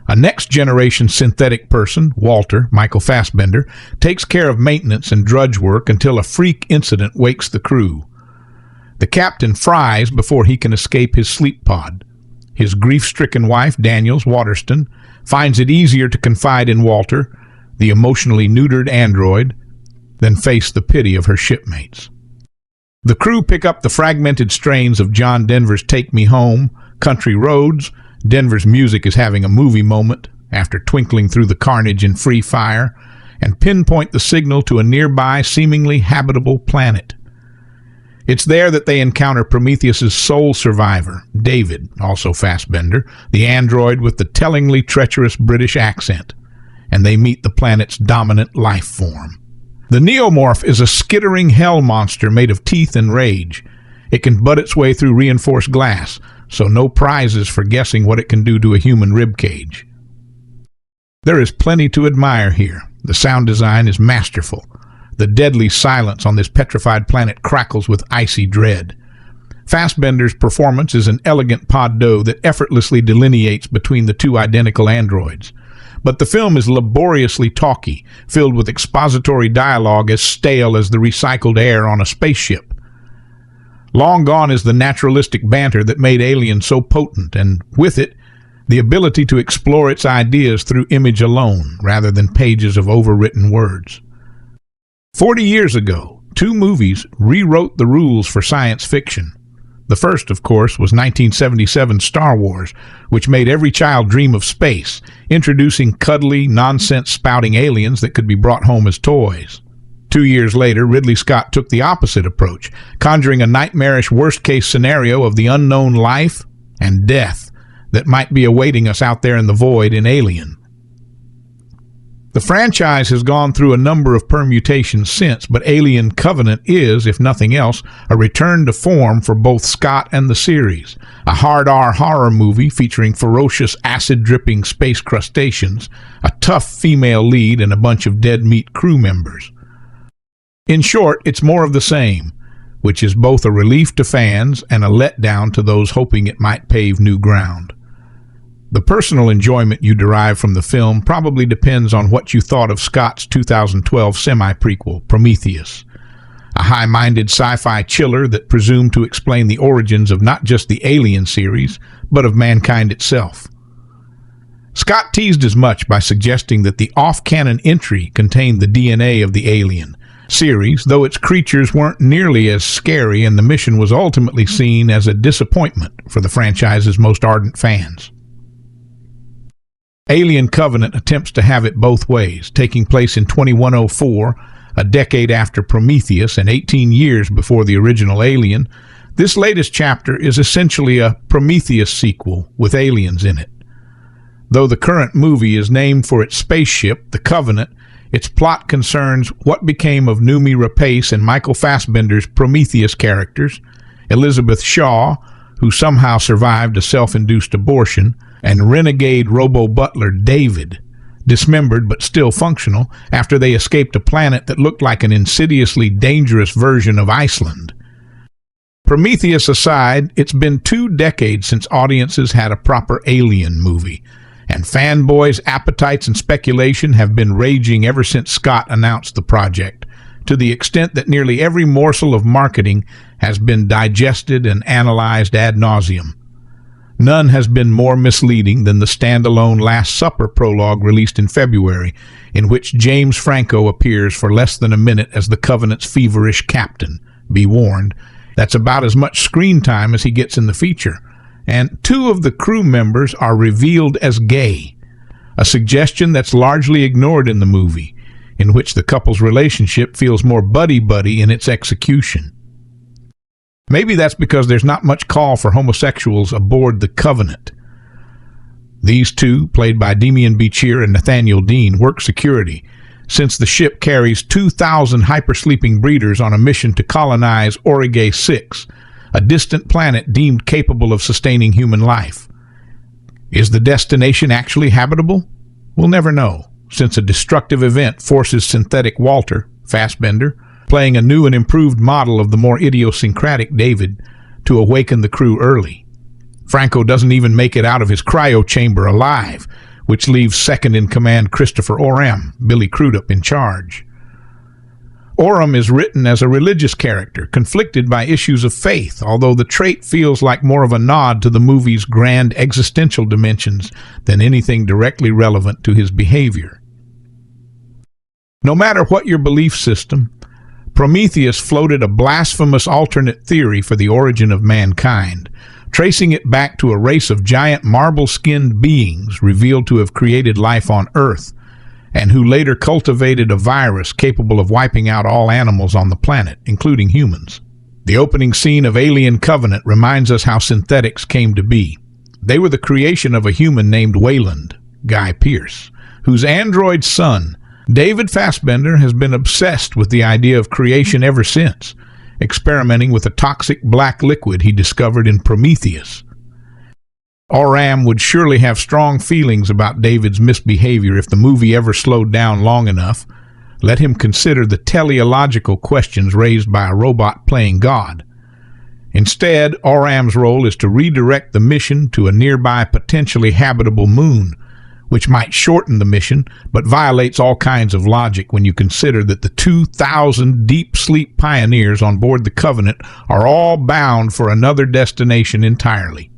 A next-generation synthetic person, Walter, Michael Fassbender, takes care of maintenance and drudge work until a freak incident wakes the crew. The captain fries before he can escape his sleep pod. His grief-stricken wife, Daniels Waterston, finds it easier to confide in Walter, the emotionally neutered android, than face the pity of her shipmates. The crew pick up the fragmented strains of John Denver's Take Me Home, Country Roads. Denver's music is having a movie moment after twinkling through the carnage in Free Fire, and pinpoint the signal to a nearby, seemingly habitable planet. It's there that they encounter Prometheus's sole survivor, David, also Fassbender, the android with the tellingly treacherous British accent, and they meet the planet's dominant life form. The neomorph is a skittering hell monster made of teeth and rage. It can butt its way through reinforced glass, so no prizes for guessing what it can do to a human ribcage. There is plenty to admire here. The sound design is masterful. The deadly silence on this petrified planet crackles with icy dread. Fassbender's performance is an elegant pas deux that effortlessly delineates between the 2 identical androids. But the film is laboriously talky, filled with expository dialogue as stale as the recycled air on a spaceship. Long gone is the naturalistic banter that made Alien so potent, and with it, the ability to explore its ideas through image alone, rather than pages of overwritten words. 40 years ago, 2 movies rewrote the rules for science fiction. The first, of course, was 1977's Star Wars, which made every child dream of space, introducing cuddly, nonsense-spouting aliens that could be brought home as toys. 2 years later, Ridley Scott took the opposite approach, conjuring a nightmarish worst-case scenario of the unknown life and death that might be awaiting us out there in the void in Alien. The franchise has gone through a number of permutations since, but Alien Covenant is, if nothing else, a return to form for both Scott and the series. A hard-R horror movie featuring ferocious acid-dripping space crustaceans, a tough female lead, and a bunch of dead meat crew members. In short, it's more of the same, which is both a relief to fans and a letdown to those hoping it might pave new ground. The personal enjoyment you derive from the film probably depends on what you thought of Scott's 2012 semi-prequel, Prometheus, a high-minded sci-fi chiller that presumed to explain the origins of not just the Alien series, but of mankind itself. Scott teased as much by suggesting that the off-canon entry contained the DNA of the Alien series, though its creatures weren't nearly as scary, and the mission was ultimately seen as a disappointment for the franchise's most ardent fans. Alien Covenant attempts to have it both ways, taking place in 2104, a decade after Prometheus and 18 years before the original Alien. This latest chapter is essentially a Prometheus sequel with aliens in it. Though the current movie is named for its spaceship, the Covenant, its plot concerns what became of Noomi Rapace and Michael Fassbender's Prometheus characters, Elizabeth Shaw, who somehow survived a self-induced abortion, and renegade robo-butler David, dismembered but still functional after they escaped a planet that looked like an insidiously dangerous version of Iceland. Prometheus aside, it's been 2 decades since audiences had a proper Alien movie, and fanboys' appetites and speculation have been raging ever since Scott announced the project, to the extent that nearly every morsel of marketing has been digested and analyzed ad nauseum. None has been more misleading than the standalone Last Supper prologue released in February, in which James Franco appears for less than a minute as the Covenant's feverish captain. Be warned, that's about as much screen time as he gets in the feature. And 2 of the crew members are revealed as gay, a suggestion that's largely ignored in the movie, in which the couple's relationship feels more buddy-buddy in its execution. Maybe that's because there's not much call for homosexuals aboard the Covenant. These 2, played by Demian Bichir and Nathaniel Dean, work security, since the ship carries 2,000 hypersleeping breeders on a mission to colonize Aurigae 6, a distant planet deemed capable of sustaining human life. Is the destination actually habitable? We'll never know, since a destructive event forces synthetic Walter, Fassbender, playing a new and improved model of the more idiosyncratic David, to awaken the crew early. Franco doesn't even make it out of his cryo chamber alive, which leaves second-in-command Christopher Oram, Billy Crudup, in charge. Oram is written as a religious character, conflicted by issues of faith, although the trait feels like more of a nod to the movie's grand existential dimensions than anything directly relevant to his behavior. No matter what your belief system, Prometheus floated a blasphemous alternate theory for the origin of mankind, tracing it back to a race of giant marble-skinned beings revealed to have created life on Earth, and who later cultivated a virus capable of wiping out all animals on the planet, including humans. The opening scene of Alien Covenant reminds us how synthetics came to be. They were the creation of a human named Wayland, Guy Pearce, whose android son, David Fassbender, has been obsessed with the idea of creation ever since, experimenting with a toxic black liquid he discovered in Prometheus. Oram would surely have strong feelings about David's misbehavior if the movie ever slowed down long enough. Let him consider the teleological questions raised by a robot playing God. Instead, Oram's role is to redirect the mission to a nearby potentially habitable moon, which might shorten the mission, but violates all kinds of logic when you consider that the 2,000 deep-sleep pioneers on board the Covenant are all bound for another destination entirely.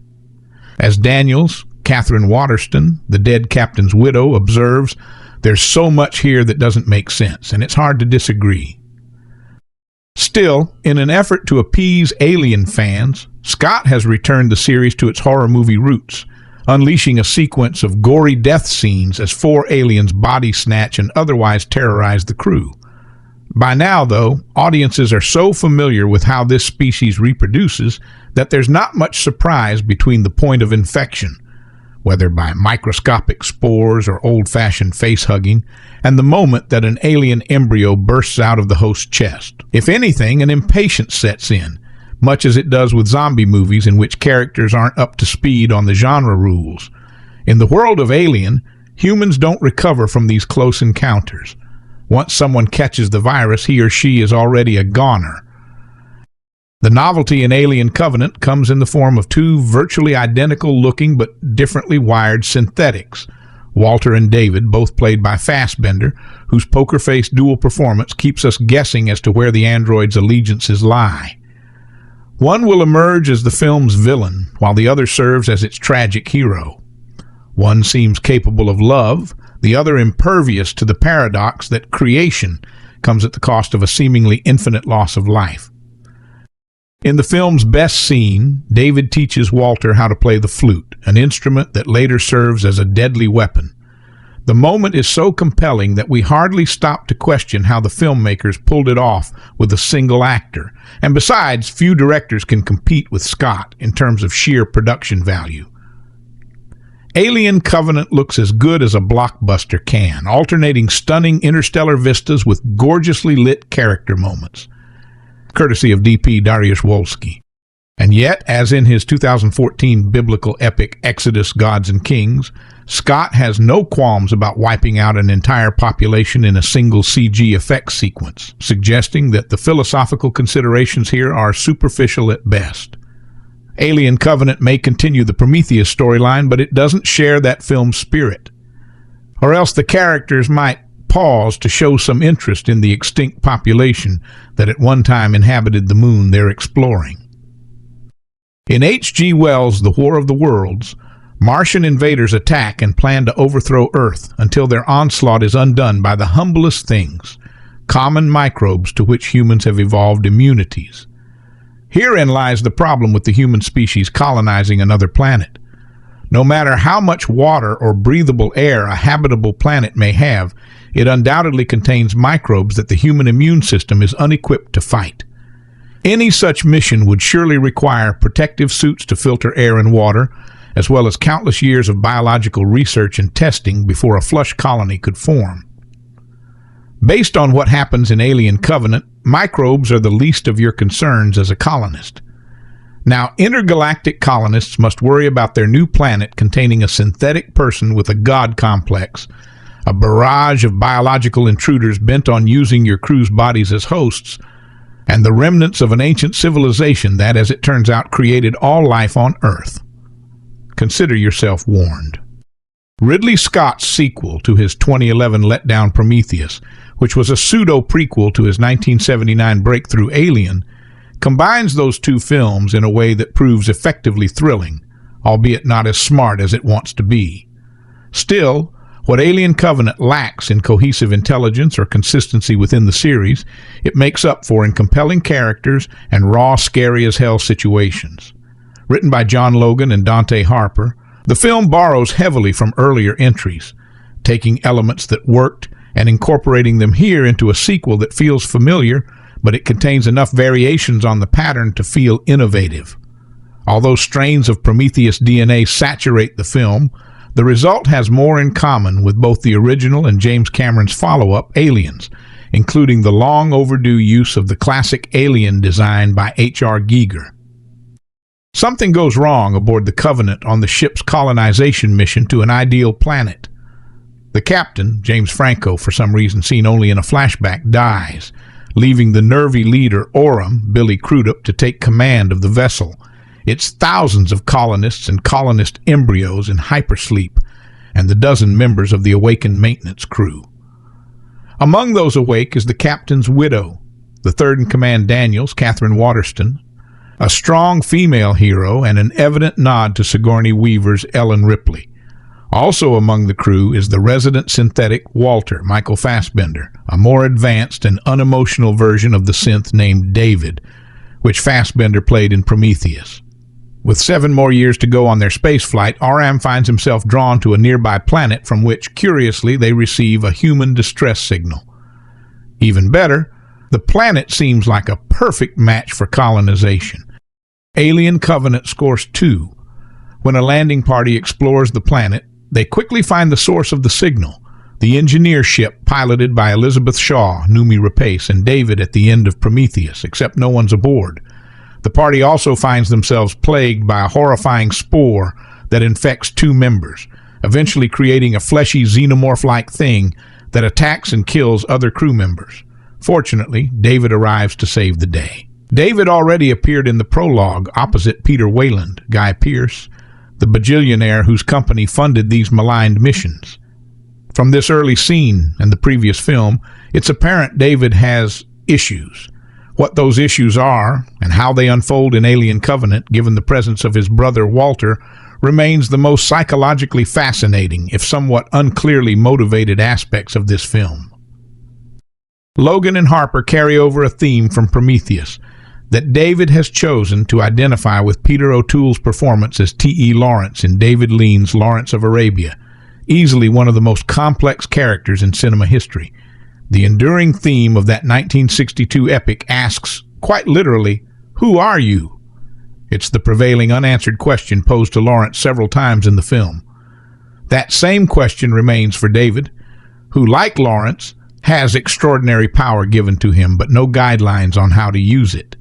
As Daniels, Katherine Waterston, the dead captain's widow, observes, there's so much here that doesn't make sense, and it's hard to disagree. Still, in an effort to appease Alien fans, Scott has returned the series to its horror movie roots, unleashing a sequence of gory death scenes as 4 aliens body snatch and otherwise terrorize the crew. By now, though, audiences are so familiar with how this species reproduces that there's not much surprise between the point of infection, whether by microscopic spores or old-fashioned face-hugging, and the moment that an alien embryo bursts out of the host's chest. If anything, an impatience sets in, much as it does with zombie movies in which characters aren't up to speed on the genre rules. In the world of Alien, humans don't recover from these close encounters. Once someone catches the virus, he or she is already a goner. The novelty in Alien Covenant comes in the form of two virtually identical-looking but differently wired synthetics, Walter and David, both played by Fassbender, whose poker-faced dual performance keeps us guessing as to where the android's allegiances lie. One will emerge as the film's villain, while the other serves as its tragic hero. One seems capable of love, the other impervious to the paradox that creation comes at the cost of a seemingly infinite loss of life. In the film's best scene, David teaches Walter how to play the flute, an instrument that later serves as a deadly weapon. The moment is so compelling that we hardly stop to question how the filmmakers pulled it off with a single actor, and besides, few directors can compete with Scott in terms of sheer production value. Alien Covenant looks as good as a blockbuster can, alternating stunning interstellar vistas with gorgeously lit character moments, courtesy of DP Dariusz Wolski. And yet, as in his 2014 biblical epic Exodus, Gods and Kings, Scott has no qualms about wiping out an entire population in a single CG effects sequence, suggesting that the philosophical considerations here are superficial at best. Alien Covenant may continue the Prometheus storyline, but it doesn't share that film's spirit. Or else the characters might pause to show some interest in the extinct population that at one time inhabited the moon they're exploring. In H.G. Wells' The War of the Worlds, Martian invaders attack and plan to overthrow Earth until their onslaught is undone by the humblest things, common microbes to which humans have evolved immunities. Herein lies the problem with the human species colonizing another planet. No matter how much water or breathable air a habitable planet may have, it undoubtedly contains microbes that the human immune system is unequipped to fight. Any such mission would surely require protective suits to filter air and water, as well as countless years of biological research and testing before a flush colony could form. Based on what happens in Alien Covenant, microbes are the least of your concerns as a colonist. Now, intergalactic colonists must worry about their new planet containing a synthetic person with a god complex, a barrage of biological intruders bent on using your crew's bodies as hosts, and the remnants of an ancient civilization that, as it turns out, created all life on Earth. Consider yourself warned. Ridley Scott's sequel to his 2011 letdown Prometheus, which was a pseudo-prequel to his 1979 breakthrough Alien, combines those two films in a way that proves effectively thrilling, albeit not as smart as it wants to be. Still, what Alien Covenant lacks in cohesive intelligence or consistency within the series, it makes up for in compelling characters and raw, scary-as-hell situations. Written by John Logan and Dante Harper, the film borrows heavily from earlier entries, taking elements that worked and incorporating them here into a sequel that feels familiar, but it contains enough variations on the pattern to feel innovative. Although strains of Prometheus DNA saturate the film, the result has more in common with both the original and James Cameron's follow-up, Aliens, including the long-overdue use of the classic Alien design by H.R. Giger. Something goes wrong aboard the Covenant on the ship's colonization mission to an ideal planet. The captain, James Franco, for some reason seen only in a flashback, dies, leaving the nervy leader, Orem, Billy Crudup, to take command of the vessel, its thousands of colonists and colonist embryos in hypersleep, and the dozen members of the awakened maintenance crew. Among those awake is the captain's widow, the third-in-command Daniels, Katherine Waterston, a strong female hero and an evident nod to Sigourney Weaver's Ellen Ripley. Also among the crew is the resident synthetic Walter, Michael Fassbender, a more advanced and unemotional version of the synth named David, which Fassbender played in Prometheus. With 7 more years to go on their space flight, Orem finds himself drawn to a nearby planet from which, curiously, they receive a human distress signal. Even better, the planet seems like a perfect match for colonization. Alien Covenant scores 2, When a landing party explores the planet, they quickly find the source of the signal, the engineer ship piloted by Elizabeth Shaw, Noomi Rapace, and David at the end of Prometheus, except no one's aboard. The party also finds themselves plagued by a horrifying spore that infects 2 members, eventually creating a fleshy xenomorph-like thing that attacks and kills other crew members. Fortunately, David arrives to save the day. David already appeared in the prologue opposite Peter Wayland, Guy Pearce, the bajillionaire whose company funded these maligned missions. From this early scene and the previous film, it's apparent David has issues. What those issues are and how they unfold in Alien Covenant, given the presence of his brother Walter, remains the most psychologically fascinating, if somewhat unclearly motivated aspects of this film. Logan and Harper carry over a theme from Prometheus that David has chosen to identify with Peter O'Toole's performance as T.E. Lawrence in David Lean's Lawrence of Arabia, easily one of the most complex characters in cinema history. The enduring theme of that 1962 epic asks, quite literally, "Who are you?" It's the prevailing unanswered question posed to Lawrence several times in the film. That same question remains for David, who, like Lawrence, has extraordinary power given to him, but no guidelines on how to use it.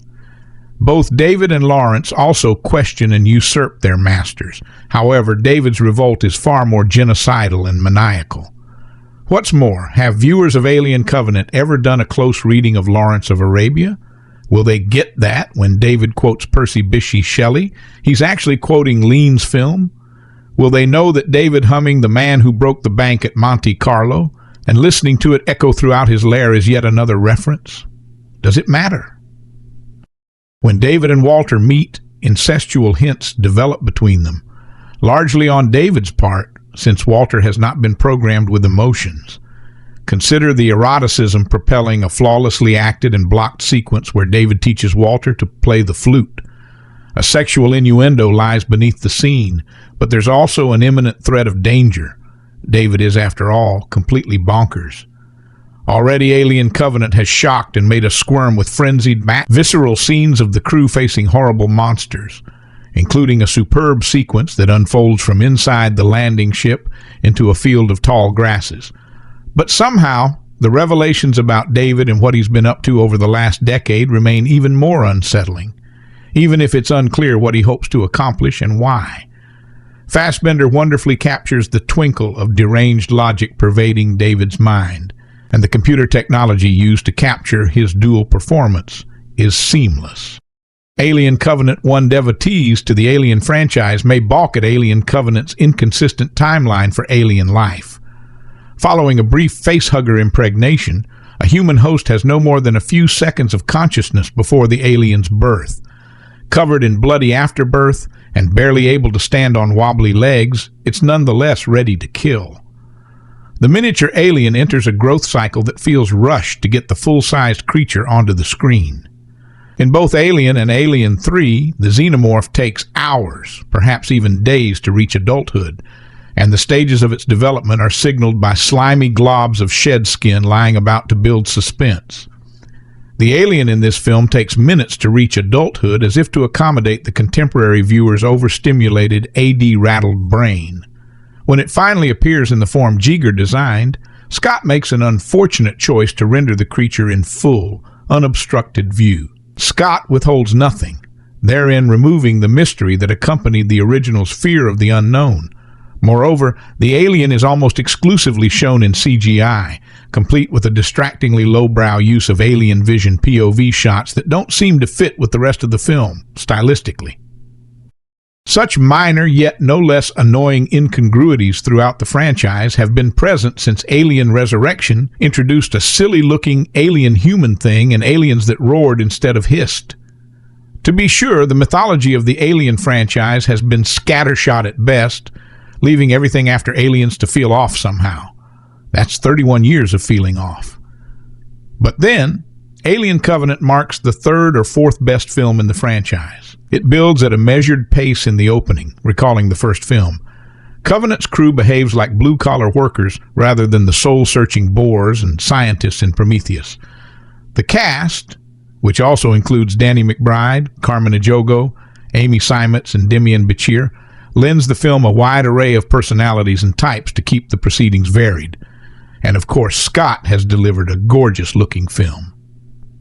Both David and Lawrence also question and usurp their masters. However, David's revolt is far more genocidal and maniacal. What's more, have viewers of Alien Covenant ever done a close reading of Lawrence of Arabia? Will they get that when David quotes Percy Bysshe Shelley, he's actually quoting Lean's film? Will they know that David humming "The Man Who Broke the Bank at Monte Carlo" and listening to it echo throughout his lair is yet another reference? Does it matter? When David and Walter meet, incestual hints develop between them, largely on David's part, since Walter has not been programmed with emotions. Consider the eroticism propelling a flawlessly acted and blocked sequence where David teaches Walter to play the flute. A sexual innuendo lies beneath the scene, but there's also an imminent threat of danger. David is, after all, completely bonkers. Already Alien Covenant has shocked and made us squirm with frenzied, visceral scenes of the crew facing horrible monsters, including a superb sequence that unfolds from inside the landing ship into a field of tall grasses. But somehow, the revelations about David and what he's been up to over the last decade remain even more unsettling, even if it's unclear what he hopes to accomplish and why. Fassbender wonderfully captures the twinkle of deranged logic pervading David's mind, and the computer technology used to capture his dual performance is seamless. Alien Covenant 1 devotees to the Alien franchise may balk at Alien Covenant's inconsistent timeline for alien life. Following a brief facehugger impregnation, a human host has no more than a few seconds of consciousness before the alien's birth. Covered in bloody afterbirth and barely able to stand on wobbly legs, it's nonetheless ready to kill. The miniature alien enters a growth cycle that feels rushed to get the full-sized creature onto the screen. In both Alien and Alien 3, the xenomorph takes hours, perhaps even days, to reach adulthood, and the stages of its development are signaled by slimy globs of shed skin lying about to build suspense. The alien in this film takes minutes to reach adulthood, as if to accommodate the contemporary viewer's overstimulated, AD-rattled brain. When it finally appears in the form Giger designed, Scott makes an unfortunate choice to render the creature in full, unobstructed view. Scott withholds nothing, therein removing the mystery that accompanied the original's fear of the unknown. Moreover, the alien is almost exclusively shown in CGI, complete with a distractingly lowbrow use of alien vision POV shots that don't seem to fit with the rest of the film, stylistically. Such minor yet no less annoying incongruities throughout the franchise have been present since Alien Resurrection introduced a silly-looking alien-human thing and aliens that roared instead of hissed. To be sure, the mythology of the Alien franchise has been scattershot at best, leaving everything after Aliens to feel off somehow. That's 31 years of feeling off. But then, Alien Covenant marks the third or fourth best film in the franchise. It builds at a measured pace in the opening, recalling the first film. Covenant's crew behaves like blue-collar workers rather than the soul-searching bores and scientists in Prometheus. The cast, which also includes Danny McBride, Carmen Ejogo, Amy Seimetz, and Demian Bichir, lends the film a wide array of personalities and types to keep the proceedings varied. And of course, Scott has delivered a gorgeous-looking film.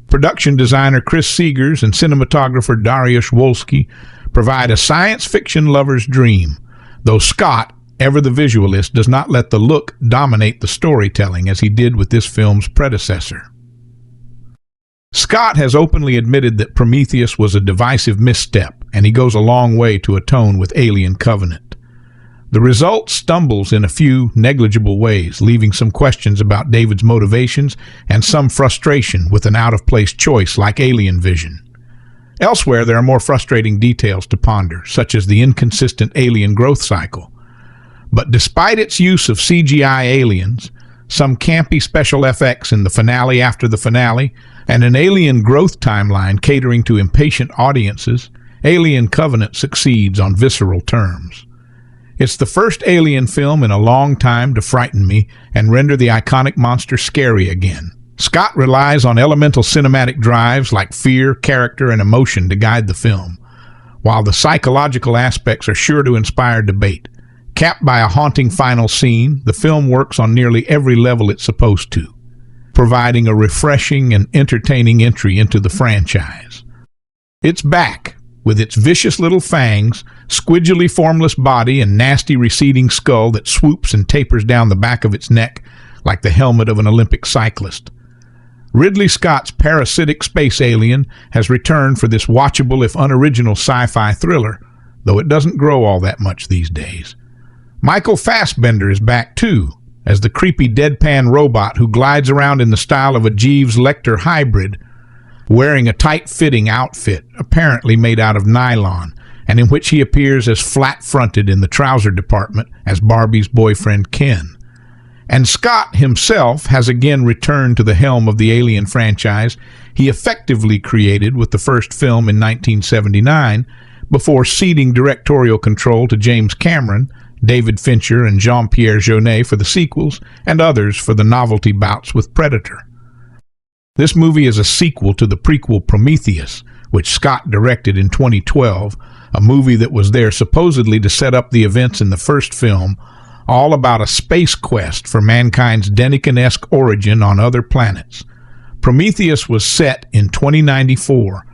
Production designer Chris Seegers and cinematographer Dariusz Wolski provide a science fiction lover's dream, though Scott, ever the visualist, does not let the look dominate the storytelling as he did with this film's predecessor. Scott has openly admitted that Prometheus was a divisive misstep, and he goes a long way to atone with Alien Covenant. The result stumbles in a few negligible ways, leaving some questions about David's motivations and some frustration with an out-of-place choice like Alien Vision. Elsewhere, there are more frustrating details to ponder, such as the inconsistent alien growth cycle. But despite its use of CGI aliens, some campy special effects in the finale after the finale, and an alien growth timeline catering to impatient audiences, Alien Covenant succeeds on visceral terms. It's the first Alien film in a long time to frighten me and render the iconic monster scary again. Scott relies on elemental cinematic drives like fear, character, and emotion to guide the film, while the psychological aspects are sure to inspire debate. Capped by a haunting final scene, the film works on nearly every level it's supposed to, providing a refreshing and entertaining entry into the franchise. It's back, with its vicious little fangs, squidgily formless body, and nasty receding skull that swoops and tapers down the back of its neck like the helmet of an Olympic cyclist. Ridley Scott's parasitic space alien has returned for this watchable if unoriginal sci-fi thriller, though it doesn't grow all that much these days. Michael Fassbender is back too, as the creepy deadpan robot who glides around in the style of a Jeeves-Lecter hybrid, wearing a tight-fitting outfit, apparently made out of nylon, and in which he appears as flat-fronted in the trouser department as Barbie's boyfriend Ken. And Scott himself has again returned to the helm of the Alien franchise he effectively created with the first film in 1979, before ceding directorial control to James Cameron, David Fincher, and Jean-Pierre Jeunet for the sequels, and others for the novelty bouts with Predator. This movie is a sequel to the prequel Prometheus, which Scott directed in 2012, a movie that was there supposedly to set up the events in the first film, all about a space quest for mankind's Denikin-esque origin on other planets. Prometheus was set in 2094.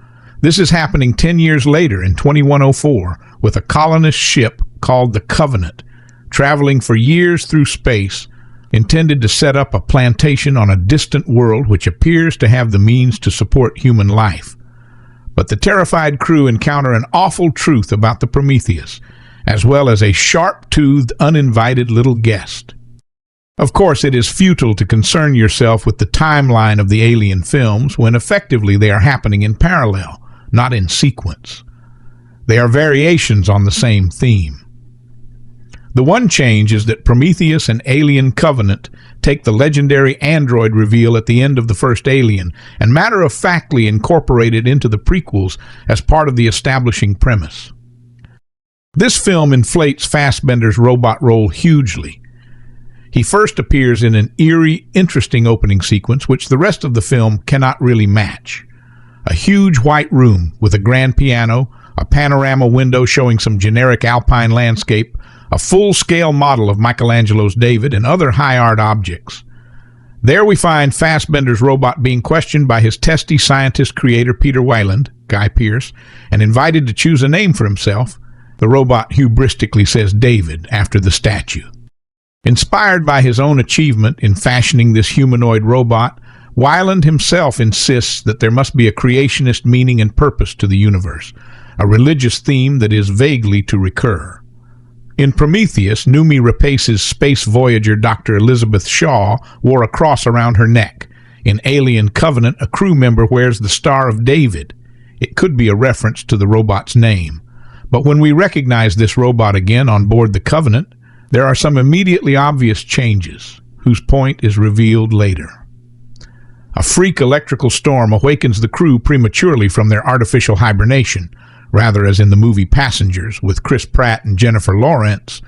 This is happening 10 years later in 2104 with a colonist ship called the Covenant, traveling for years through space, intended to set up a plantation on a distant world which appears to have the means to support human life. But the terrified crew encounter an awful truth about the Prometheus, as well as a sharp-toothed, uninvited little guest. Of course, it is futile to concern yourself with the timeline of the Alien films when effectively they are happening in parallel, not in sequence. They are variations on the same theme. The one change is that Prometheus and Alien Covenant take the legendary android reveal at the end of the first Alien and matter-of-factly incorporate it into the prequels as part of the establishing premise. This film inflates Fassbender's robot role hugely. He first appears in an eerie, interesting opening sequence which the rest of the film cannot really match. A huge white room with a grand piano, a panorama window showing some generic alpine landscape, a full-scale model of Michelangelo's David, and other high art objects. There we find Fassbender's robot being questioned by his testy scientist-creator Peter Weyland, Guy Pearce, and invited to choose a name for himself. The robot hubristically says David after the statue. Inspired by his own achievement in fashioning this humanoid robot, Weyland himself insists that there must be a creationist meaning and purpose to the universe, a religious theme that is vaguely to recur. In Prometheus, Noomi Rapace's space voyager Dr. Elizabeth Shaw wore a cross around her neck. In Alien Covenant, a crew member wears the Star of David. It could be a reference to the robot's name. But when we recognize this robot again on board the Covenant, there are some immediately obvious changes, whose point is revealed later. A freak electrical storm awakens the crew prematurely from their artificial hibernation, rather as in the movie Passengers with Chris Pratt and Jennifer Lawrence,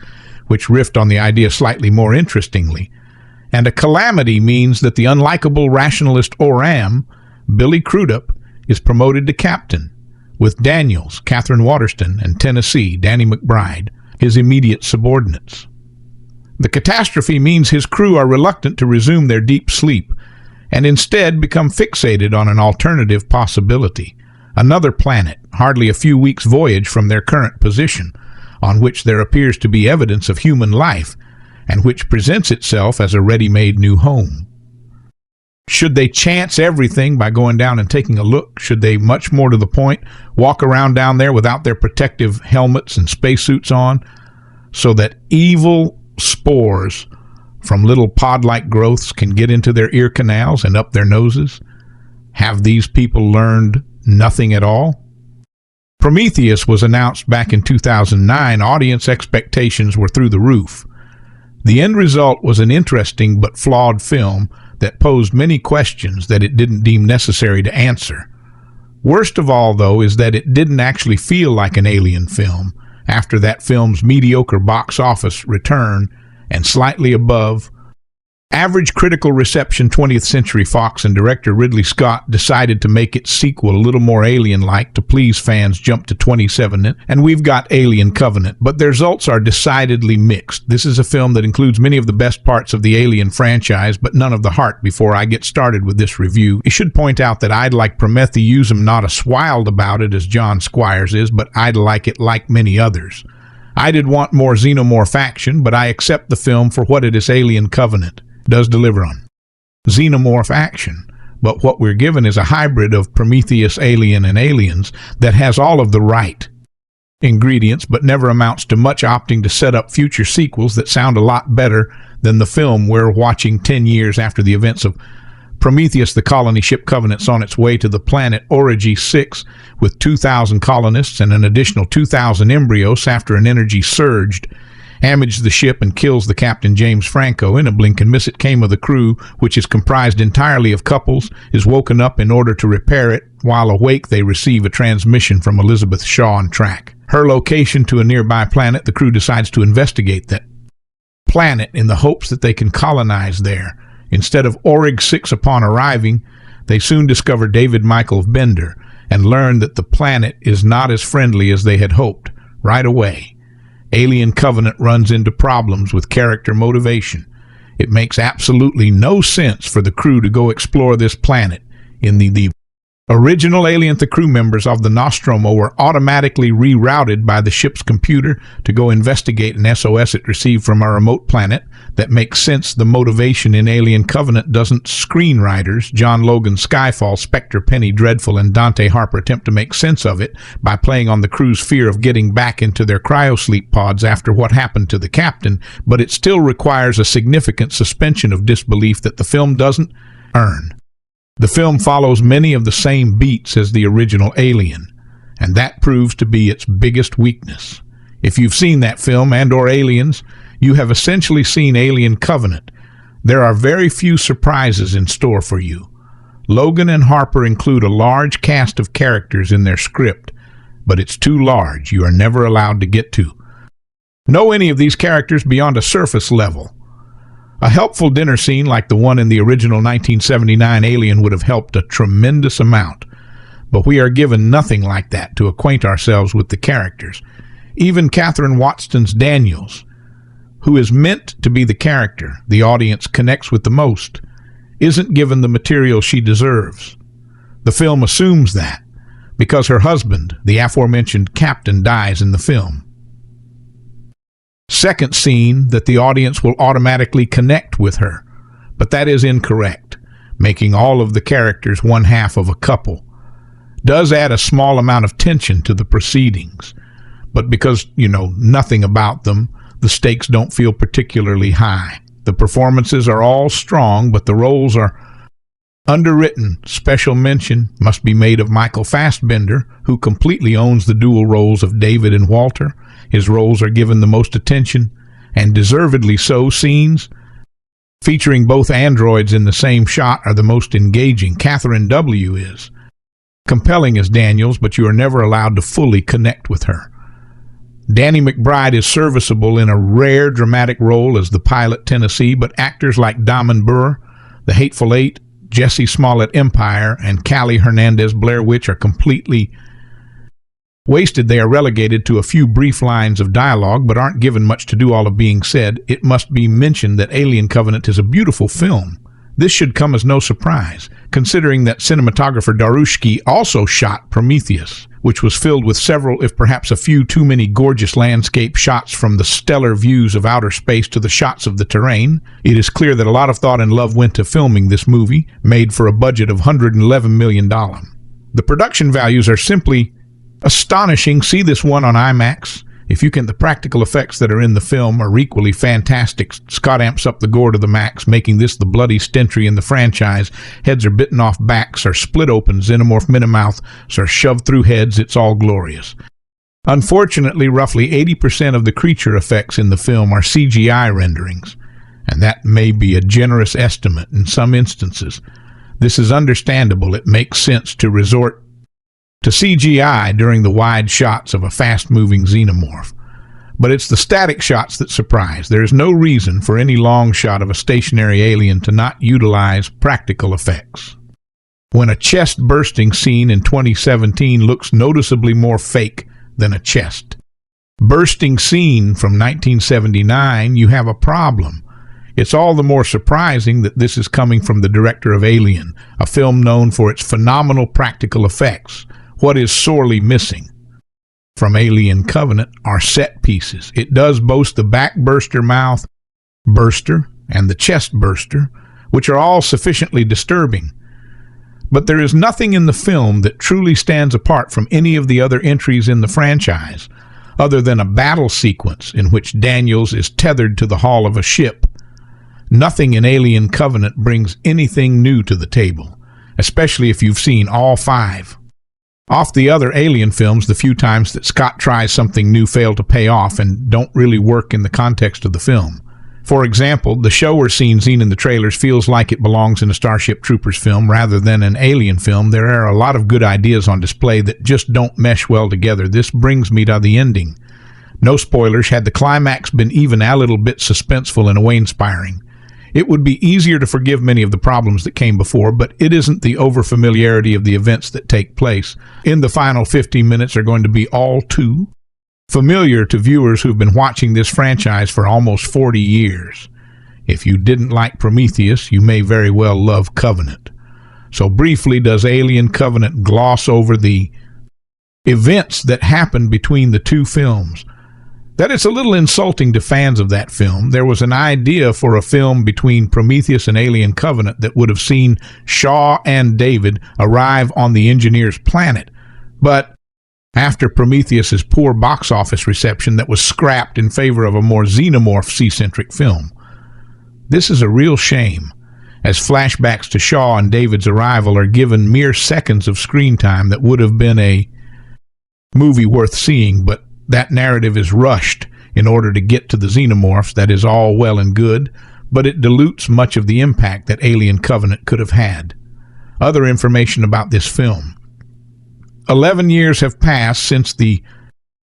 which riffed on the idea slightly more interestingly. And a calamity means that the unlikable rationalist Oram, Billy Crudup, is promoted to captain, with Daniels, Katherine Waterston, and Tennessee, Danny McBride, his immediate subordinates. The catastrophe means his crew are reluctant to resume their deep sleep and instead become fixated on an alternative possibility, another planet, hardly a few weeks' voyage from their current position, on which there appears to be evidence of human life and which presents itself as a ready-made new home. Should they chance everything by going down and taking a look? Should they, much more to the point, walk around down there without their protective helmets and spacesuits on, so that evil spores from little pod-like growths can get into their ear canals and up their noses? Have these people learned nothing at all? Prometheus was announced back in 2009. Audience expectations were through the roof. The end result was an interesting but flawed film that posed many questions that it didn't deem necessary to answer. Worst of all, though, is that it didn't actually feel like an alien film after that film's mediocre box office return and slightly above average critical reception. 20th Century Fox and director Ridley Scott decided to make its sequel a little more alien-like to please fans. Jump to 27, and we've got Alien Covenant, but the results are decidedly mixed. This is a film that includes many of the best parts of the Alien franchise, but none of the heart. Before I get started with this review, I should point out that I'd like Prometheus not as wild about it as John Squires is, but I'd like it like many others. I did want more xenomorph action, but I accept the film for what it is. Alien Covenant does deliver on xenomorph action, but what we're given is a hybrid of Prometheus, Alien, and Aliens that has all of the right ingredients but never amounts to much, opting to set up future sequels that sound a lot better than the film we're watching 10 years after the events of Prometheus. The colony ship Covenant's on its way to the planet Origi 6 with 2,000 colonists and an additional 2,000 embryos after an energy surged damaged the ship and kills the captain, James Franco. In a blink and miss, it came of the crew, which is comprised entirely of couples, is woken up in order to repair it. While awake, they receive a transmission from Elizabeth Shaw on track. Her location to a nearby planet, the crew decides to investigate that planet in the hopes that they can colonize there. Instead of Orig 6 upon arriving, they soon discover David Michael Bender and learn that the planet is not as friendly as they had hoped. Right away, Alien Covenant runs into problems with character motivation. It makes absolutely no sense for the crew to go explore this planet. In the original Alien, the crew members of the Nostromo were automatically rerouted by the ship's computer to go investigate an SOS it received from a remote planet. That makes sense. The motivation in Alien Covenant doesn't. Screenwriters John Logan, Skyfall, Spectre, Penny Dreadful, and Dante Harper attempt to make sense of it by playing on the crew's fear of getting back into their cryosleep pods after what happened to the captain, but it still requires a significant suspension of disbelief that the film doesn't earn. The film follows many of the same beats as the original Alien, and that proves to be its biggest weakness. If you've seen that film and/or Aliens, you have essentially seen Alien Covenant. There are very few surprises in store for you. Logan and Harper include a large cast of characters in their script, but it's too large. You are never allowed to get to know any of these characters beyond a surface level. A helpful dinner scene like the one in the original 1979 Alien would have helped a tremendous amount, but we are given nothing like that to acquaint ourselves with the characters. Even Katherine Waterston's Daniels, who is meant to be the character the audience connects with the most, isn't given the material she deserves. The film assumes that, because her husband, the aforementioned captain, dies in the film. Second scene, that the audience will automatically connect with her, but that is incorrect, making all of the characters one half of a couple. Does add a small amount of tension to the proceedings, but because you know nothing about them, the stakes don't feel particularly high. The performances are all strong, but the roles are underwritten. Special mention must be made of Michael Fassbender, who completely owns the dual roles of David and Walter. His roles are given the most attention, and deservedly so. Scenes featuring both androids in the same shot are the most engaging. Catherine W. is compelling as Daniels, but you are never allowed to fully connect with her. Danny McBride is serviceable in a rare dramatic role as the pilot Tennessee, but actors like Damon Burr, The Hateful Eight, Jesse Smollett Empire, and Callie Hernandez Blair Witch are completely Wasted, they are relegated to a few brief lines of dialogue, but aren't given much to do. All of being said, it must be mentioned that Alien Covenant is a beautiful film. This should come as no surprise, considering that cinematographer Darushki also shot Prometheus, which was filled with several, if perhaps a few too many, gorgeous landscape shots, from the stellar views of outer space to the shots of the terrain. It is clear that a lot of thought and love went to filming this movie, made for a budget of $111 million. The production values are simply astonishing. See this one on IMAX. If you can, the practical effects that are in the film are equally fantastic. Scott amps up the gore to the max, making this the bloodiest entry in the franchise. Heads are bitten off, backs are split open, xenomorph minimouths are shoved through heads. It's all glorious. Unfortunately, roughly 80% of the creature effects in the film are CGI renderings, and that may be a generous estimate in some instances. This is understandable. It makes sense to resort to CGI during the wide shots of a fast-moving xenomorph. But it's the static shots that surprise. There is no reason for any long shot of a stationary alien to not utilize practical effects. When a chest-bursting scene in 2017 looks noticeably more fake than a chest-bursting scene from 1979, you have a problem. It's all the more surprising that this is coming from the director of Alien, a film known for its phenomenal practical effects. What is sorely missing from Alien Covenant are set pieces. It does boast the back burster, mouth burster, and the chest burster, which are all sufficiently disturbing. But there is nothing in the film that truly stands apart from any of the other entries in the franchise, other than a battle sequence in which Daniels is tethered to the hull of a ship. Nothing in Alien Covenant brings anything new to the table, especially if you've seen all 5. Off the other Alien films, the few times that Scott tries something new fail to pay off and don't really work in the context of the film. For example, the shower scene seen in the trailers feels like it belongs in a Starship Troopers film rather than an Alien film. There are a lot of good ideas on display that just don't mesh well together. This brings me to the ending. No spoilers. Had the climax been even a little bit suspenseful and awe-inspiring, it would be easier to forgive many of the problems that came before, but it isn't the over-familiarity of the events that take place in the final 15 minutes are going to be all too familiar to viewers who've been watching this franchise for almost 40 years. If you didn't like Prometheus, you may very well love Covenant. So briefly, does Alien Covenant gloss over the events that happened between the two films? That it's a little insulting to fans of that film. There was an idea for a film between Prometheus and Alien Covenant that would have seen Shaw and David arrive on the engineer's planet. But after Prometheus's poor box office reception, that was scrapped in favor of a more xenomorph-centric film. This is a real shame, as flashbacks to Shaw and David's arrival are given mere seconds of screen time that would have been a movie worth seeing, but that narrative is rushed in order to get to the xenomorphs. That is all well and good, but it dilutes much of the impact that Alien Covenant could have had. Other information about this film. 11 years have passed since the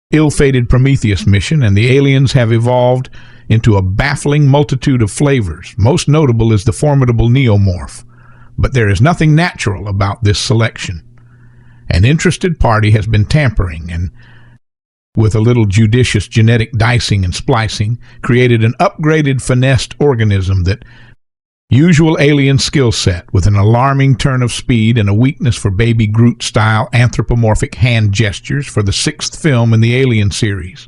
ill-fated Prometheus mission, and the aliens have evolved into a baffling multitude of flavors. Most notable is the formidable neomorph, but there is nothing natural about this selection. An interested party has been tampering and, with a little judicious genetic dicing and splicing, created an upgraded, finessed organism that usual alien skill set, with an alarming turn of speed and a weakness for Baby Groot-style anthropomorphic hand gestures for the 6th film in the Alien series.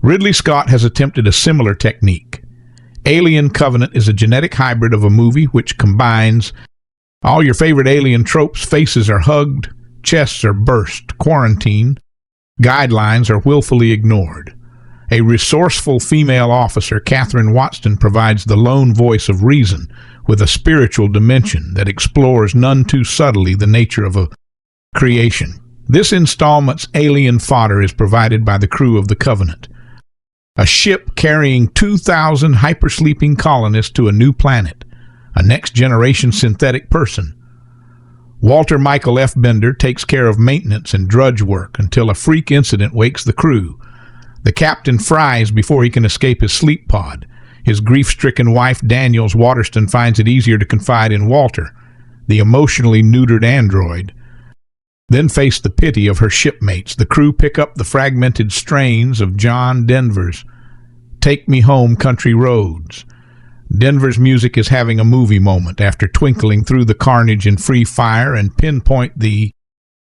Ridley Scott has attempted a similar technique. Alien Covenant is a genetic hybrid of a movie which combines all your favorite alien tropes. Faces are hugged, chests are burst, quarantined, guidelines are willfully ignored. A resourceful female officer, Katherine Waterston, provides the lone voice of reason with a spiritual dimension that explores none too subtly the nature of a creation. This installment's alien fodder is provided by the crew of the Covenant, a ship carrying 2,000 hypersleeping colonists to a new planet, a next-generation synthetic person. Walter Michael F. Bender takes care of maintenance and drudge work until a freak incident wakes the crew. The captain fries before he can escape his sleep pod. His grief-stricken wife, Daniels Waterston, finds it easier to confide in Walter, the emotionally neutered android. then face the pity of her shipmates. The crew pick up the fragmented strains of John Denver's "Take Me Home, Country Roads." Denver's music is having a movie moment after twinkling through the carnage and free fire and pinpoint the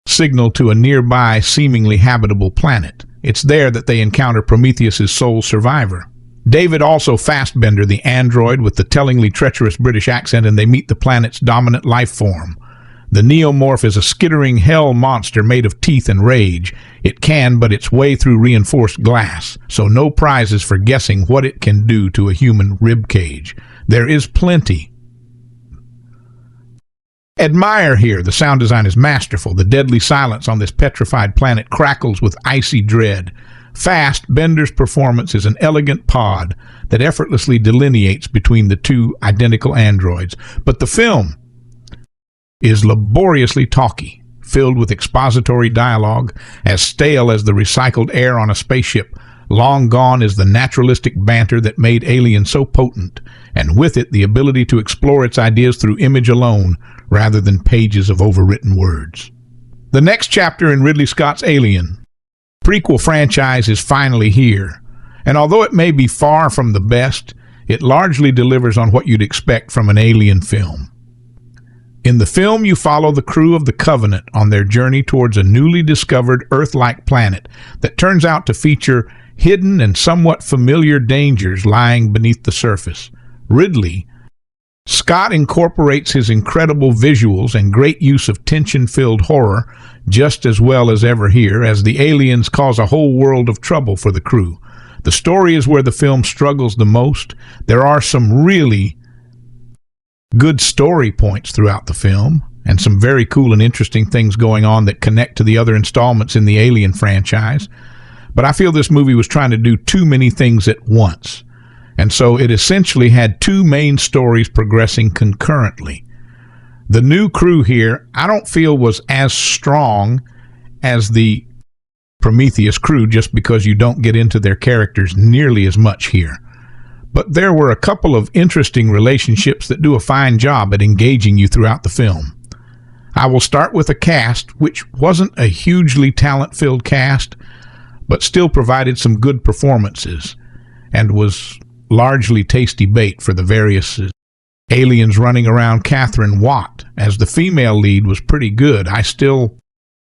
signal to a nearby, seemingly habitable planet. It's there that they encounter Prometheus's sole survivor. David, also Fassbender, the android with the tellingly treacherous British accent, and they meet the planet's dominant life form. The neomorph is a skittering hell monster made of teeth and rage. It can but its way through reinforced glass, so no prizes for guessing what it can do to a human rib cage. There is plenty. Admire here. The sound design is masterful. The deadly silence on this petrified planet crackles with icy dread. Fassbender's performance is an elegant pod that effortlessly delineates between the two identical androids. But the film is laboriously talky, filled with expository dialogue, as stale as the recycled air on a spaceship. Long gone is the naturalistic banter that made Alien so potent, and with it the ability to explore its ideas through image alone rather than pages of overwritten words. The next chapter in Ridley Scott's Alien prequel franchise is finally here, and although it may be far from the best, it largely delivers on what you'd expect from an Alien film. In the film, you follow the crew of the Covenant on their journey towards a newly discovered Earth-like planet that turns out to feature hidden and somewhat familiar dangers lying beneath the surface. Ridley Scott incorporates his incredible visuals and great use of tension-filled horror just as well as ever here, as the aliens cause a whole world of trouble for the crew. The story is where the film struggles the most. There are some really good story points throughout the film, and some very cool and interesting things going on that connect to the other installments in the Alien franchise. But I feel this movie was trying to do too many things at once, and so it essentially had two main stories progressing concurrently. The new crew here, I don't feel was as strong as the Prometheus crew, just because you don't get into their characters nearly as much here. But there were a couple of interesting relationships that do a fine job at engaging you throughout the film. I will start with a cast which wasn't a hugely talent-filled cast, but still provided some good performances and was largely tasty bait for the various aliens running around. Katherine Watt as the female lead was pretty good. I still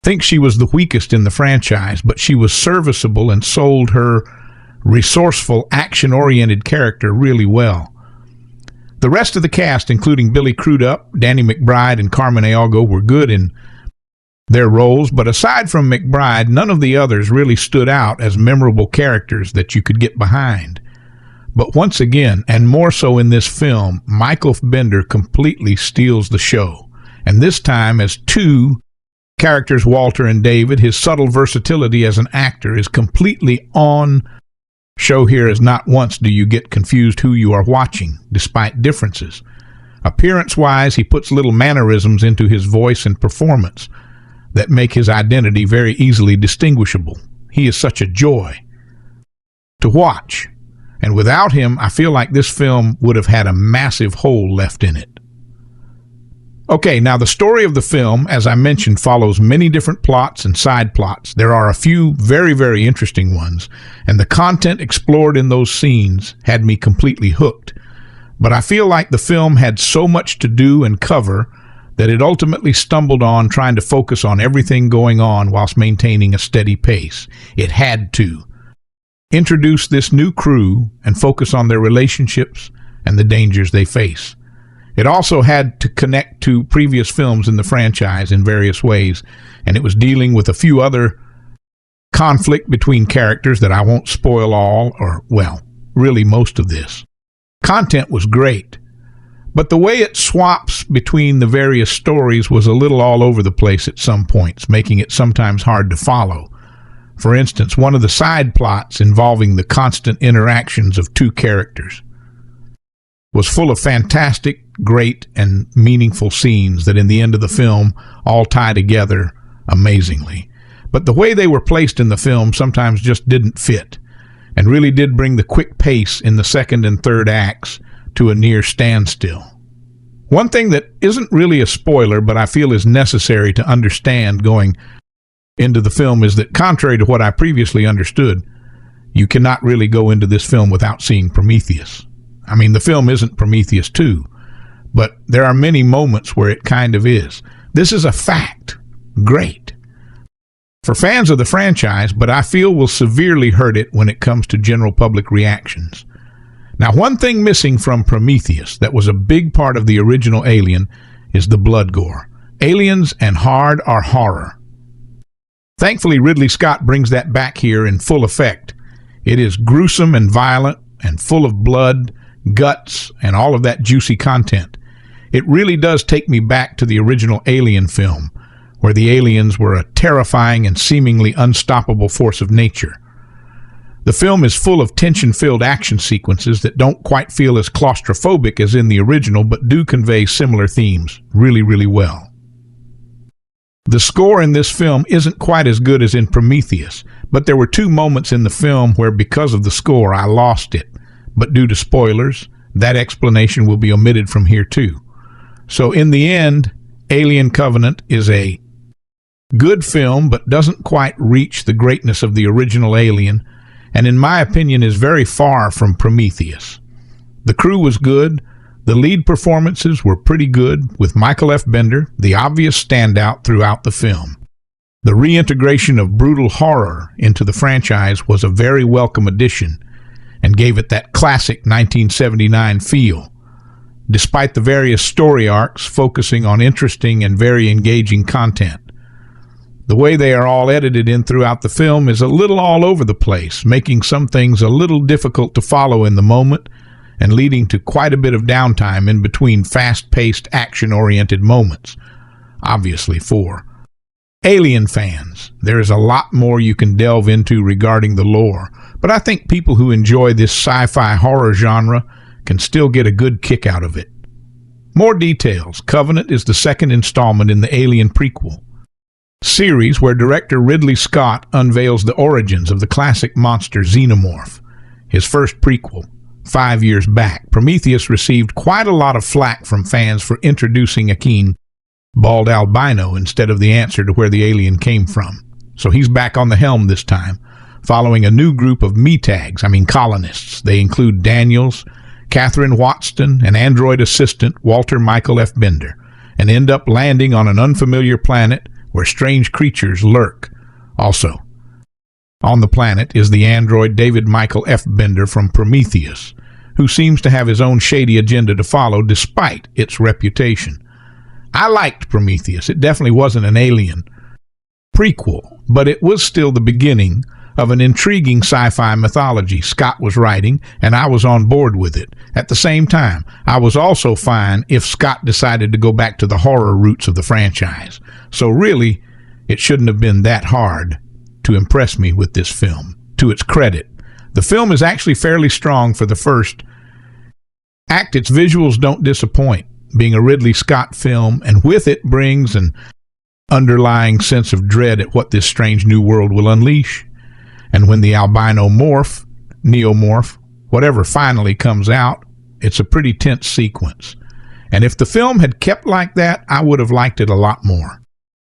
think she was the weakest in the franchise, but she was serviceable and sold her resourceful, action-oriented character really well. The rest of the cast, including Billy Crudup, Danny McBride, and Carmen Eogo, were good in their roles, but aside from McBride, none of the others really stood out as memorable characters that you could get behind. But once again, and more so in this film, Michael Bender completely steals the show, and this time as two characters, Walter and David. His subtle versatility as an actor is completely on show here, as not once do you get confused who you are watching, despite differences. Appearance-wise, he puts little mannerisms into his voice and performance that make his identity very easily distinguishable. He is such a joy to watch, and without him, I feel like this film would have had a massive hole left in it. Okay, now the story of the film, as I mentioned, follows many different plots and side plots. There are a few very, very interesting ones, and the content explored in those scenes had me completely hooked. But I feel like the film had so much to do and cover that it ultimately stumbled on trying to focus on everything going on whilst maintaining a steady pace. It had to introduce this new crew and focus on their relationships and the dangers they face. It also had to connect to previous films in the franchise in various ways, and it was dealing with a few other conflict between characters that I won't spoil all, or, well, really most of this. Content was great, but the way it swaps between the various stories was a little all over the place at some points, making it sometimes hard to follow. For instance, one of the side plots involving the constant interactions of two characters was full of fantastic, great, and meaningful scenes that in the end of the film all tie together amazingly. But the way they were placed in the film sometimes just didn't fit, and really did bring the quick pace in the second and third acts to a near standstill. One thing that isn't really a spoiler, but I feel is necessary to understand going into the film is that, contrary to what I previously understood, you cannot really go into this film without seeing Prometheus. I mean, the film isn't Prometheus 2, but there are many moments where it kind of is. This is a fact. Great. For fans of the franchise, but I feel will severely hurt it when it comes to general public reactions. Now, one thing missing from Prometheus that was a big part of the original Alien is the blood gore. Aliens and hard are horror. Thankfully, Ridley Scott brings that back here in full effect. It is gruesome and violent and full of blood, guts, and all of that juicy content. It really does take me back to the original Alien film, where the aliens were a terrifying and seemingly unstoppable force of nature. The film is full of tension-filled action sequences that don't quite feel as claustrophobic as in the original, but do convey similar themes really, really well. The score in this film isn't quite as good as in Prometheus, but there were two moments in the film where, because of the score, I lost it. But due to spoilers, that explanation will be omitted from here too. So in the end, Alien Covenant is a good film, but doesn't quite reach the greatness of the original Alien, and in my opinion is very far from Prometheus. The crew was good. The lead performances were pretty good, with Michael F. Bender, the obvious standout throughout the film. The reintegration of brutal horror into the franchise was a very welcome addition and gave it that classic 1979 feel, despite the various story arcs focusing on interesting and very engaging content. The way they are all edited in throughout the film is a little all over the place, making some things a little difficult to follow in the moment and leading to quite a bit of downtime in between fast-paced, action-oriented moments. Obviously, for Alien fans, there is a lot more you can delve into regarding the lore, but I think people who enjoy this sci-fi horror genre can still get a good kick out of it. More details. Covenant is the second installment in the Alien prequel series, where director Ridley Scott unveils the origins of the classic monster Xenomorph. His first prequel, 5 years back, Prometheus received quite a lot of flack from fans for introducing a keen, bald albino instead of the answer to where the alien came from. So he's back on the helm this time, following a new group of colonists. They include Daniels, Katherine Waterston, and android assistant Walter Michael F. Bender, and end up landing on an unfamiliar planet where strange creatures lurk. Also, on the planet is the android David Michael F. Bender from Prometheus, who seems to have his own shady agenda to follow despite its reputation. I liked Prometheus. It definitely wasn't an Alien prequel, but it was still the beginning of an intriguing sci-fi mythology Scott was writing, and I was on board with it. At the same time, I was also fine if Scott decided to go back to the horror roots of the franchise. So really, it shouldn't have been that hard to impress me with this film. To its credit, the film is actually fairly strong for the first act. Its visuals don't disappoint, being a Ridley Scott film, and with it brings an underlying sense of dread at what this strange new world will unleash. And when the albino morph, neomorph, whatever finally comes out, it's a pretty tense sequence. And if the film had kept like that, I would have liked it a lot more.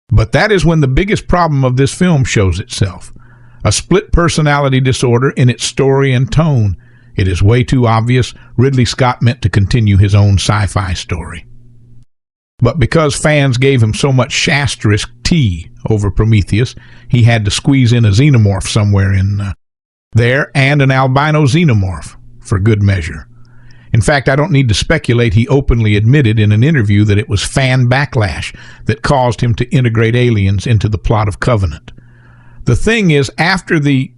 But that is when the biggest problem of this film shows itself. A split personality disorder in its story and tone. It is way too obvious Ridley Scott meant to continue his own sci-fi story. But because fans gave him so much asterisk T over Prometheus, he had to squeeze in a xenomorph somewhere in there, and an albino xenomorph, for good measure. In fact, I don't need to speculate, he openly admitted in an interview that it was fan backlash that caused him to integrate aliens into the plot of Covenant. The thing is, after the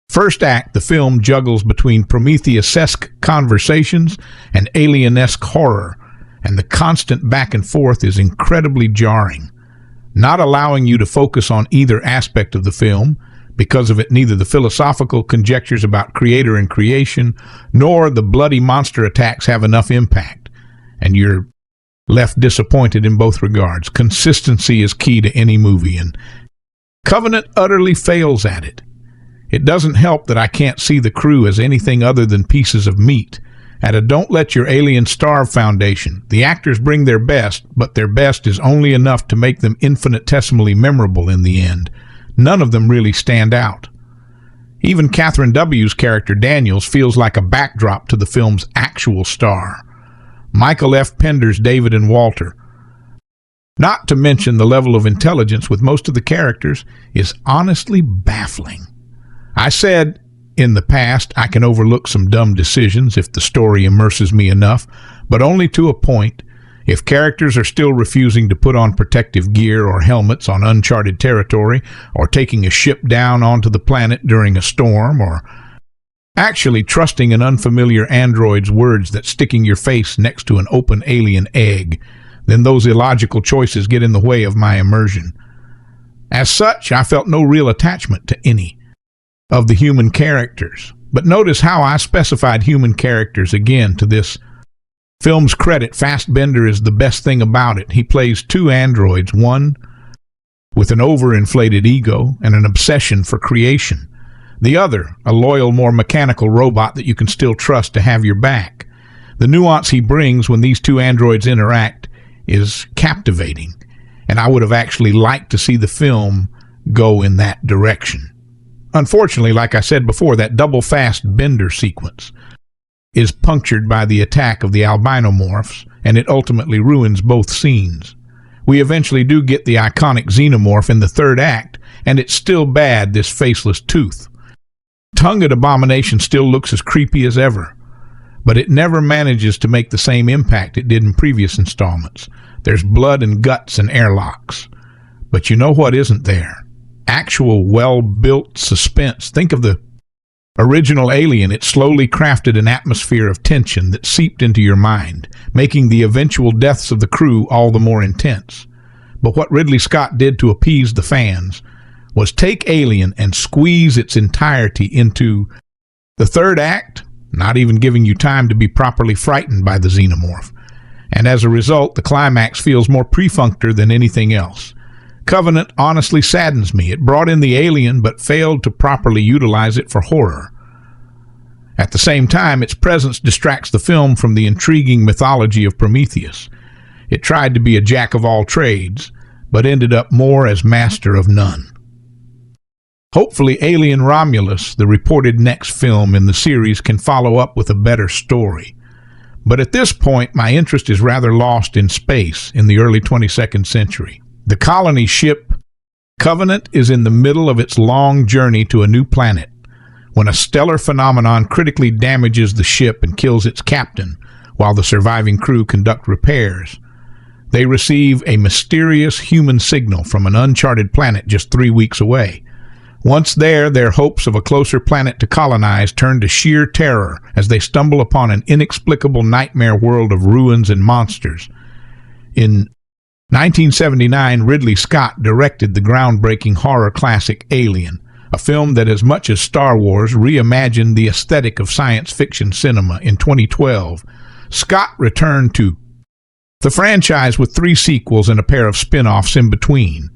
first act, the film juggles between Prometheus-esque conversations and alien-esque horror, and the constant back and forth is incredibly jarring, not allowing you to focus on either aspect of the film. Because of it, neither the philosophical conjectures about creator and creation, nor the bloody monster attacks have enough impact, and you're left disappointed in both regards. Consistency is key to any movie, and Covenant utterly fails at it. It doesn't help that I can't see the crew as anything other than pieces of meat, At a Don't Let Your Alien Starve foundation, the actors bring their best, but their best is only enough to make them infinitesimally memorable in the end. None of them really stand out. Even Catherine W.'s character Daniels feels like a backdrop to the film's actual star. Michael F. Pender's David and Walter, not to mention the level of intelligence with most of the characters, is honestly baffling. I said in the past I can overlook some dumb decisions if the story immerses me enough, but only to a point. If characters are still refusing to put on protective gear or helmets on uncharted territory, or taking a ship down onto the planet during a storm, or actually trusting an unfamiliar android's words that sticking your face next to an open alien egg, then those illogical choices get in the way of my immersion. As such, I felt no real attachment to any of the human characters. But notice how I specified human characters again. To this film's credit, Fassbender is the best thing about it. He plays two androids, one with an overinflated ego and an obsession for creation. The other, a loyal, more mechanical robot that you can still trust to have your back. The nuance he brings when these two androids interact is captivating, and I would have actually liked to see the film go in that direction. Unfortunately, like I said before, that double Fassbender sequence is punctured by the attack of the albinomorphs, and it ultimately ruins both scenes. We eventually do get the iconic xenomorph in the third act, and it's still bad, this faceless tooth. Tongued Abomination still looks as creepy as ever, but it never manages to make the same impact it did in previous installments. There's blood and guts and airlocks. But you know what isn't there? Actual well-built suspense. Think of the original Alien. It slowly crafted an atmosphere of tension that seeped into your mind, making the eventual deaths of the crew all the more intense. But what Ridley Scott did to appease the fans was take Alien and squeeze its entirety into the third act, not even giving you time to be properly frightened by the xenomorph. And as a result, the climax feels more perfunctory than anything else. Covenant honestly saddens me. It brought in the alien but failed to properly utilize it for horror. At the same time, its presence distracts the film from the intriguing mythology of Prometheus. It tried to be a jack of all trades, but ended up more as master of none. Hopefully, Alien Romulus, the reported next film in the series, can follow up with a better story. But at this point, my interest is rather lost in space in the early 22nd century. The colony ship Covenant is in the middle of its long journey to a new planet when a stellar phenomenon critically damages the ship and kills its captain while the surviving crew conduct repairs. They receive a mysterious human signal from an uncharted planet just 3 weeks away. Once there, their hopes of a closer planet to colonize turn to sheer terror as they stumble upon an inexplicable nightmare world of ruins and monsters. In 1979, Ridley Scott directed the groundbreaking horror classic Alien, a film that, as much as Star Wars, reimagined the aesthetic of science fiction cinema. In 2012, Scott returned to the franchise with 3 sequels and a pair of spin-offs in between.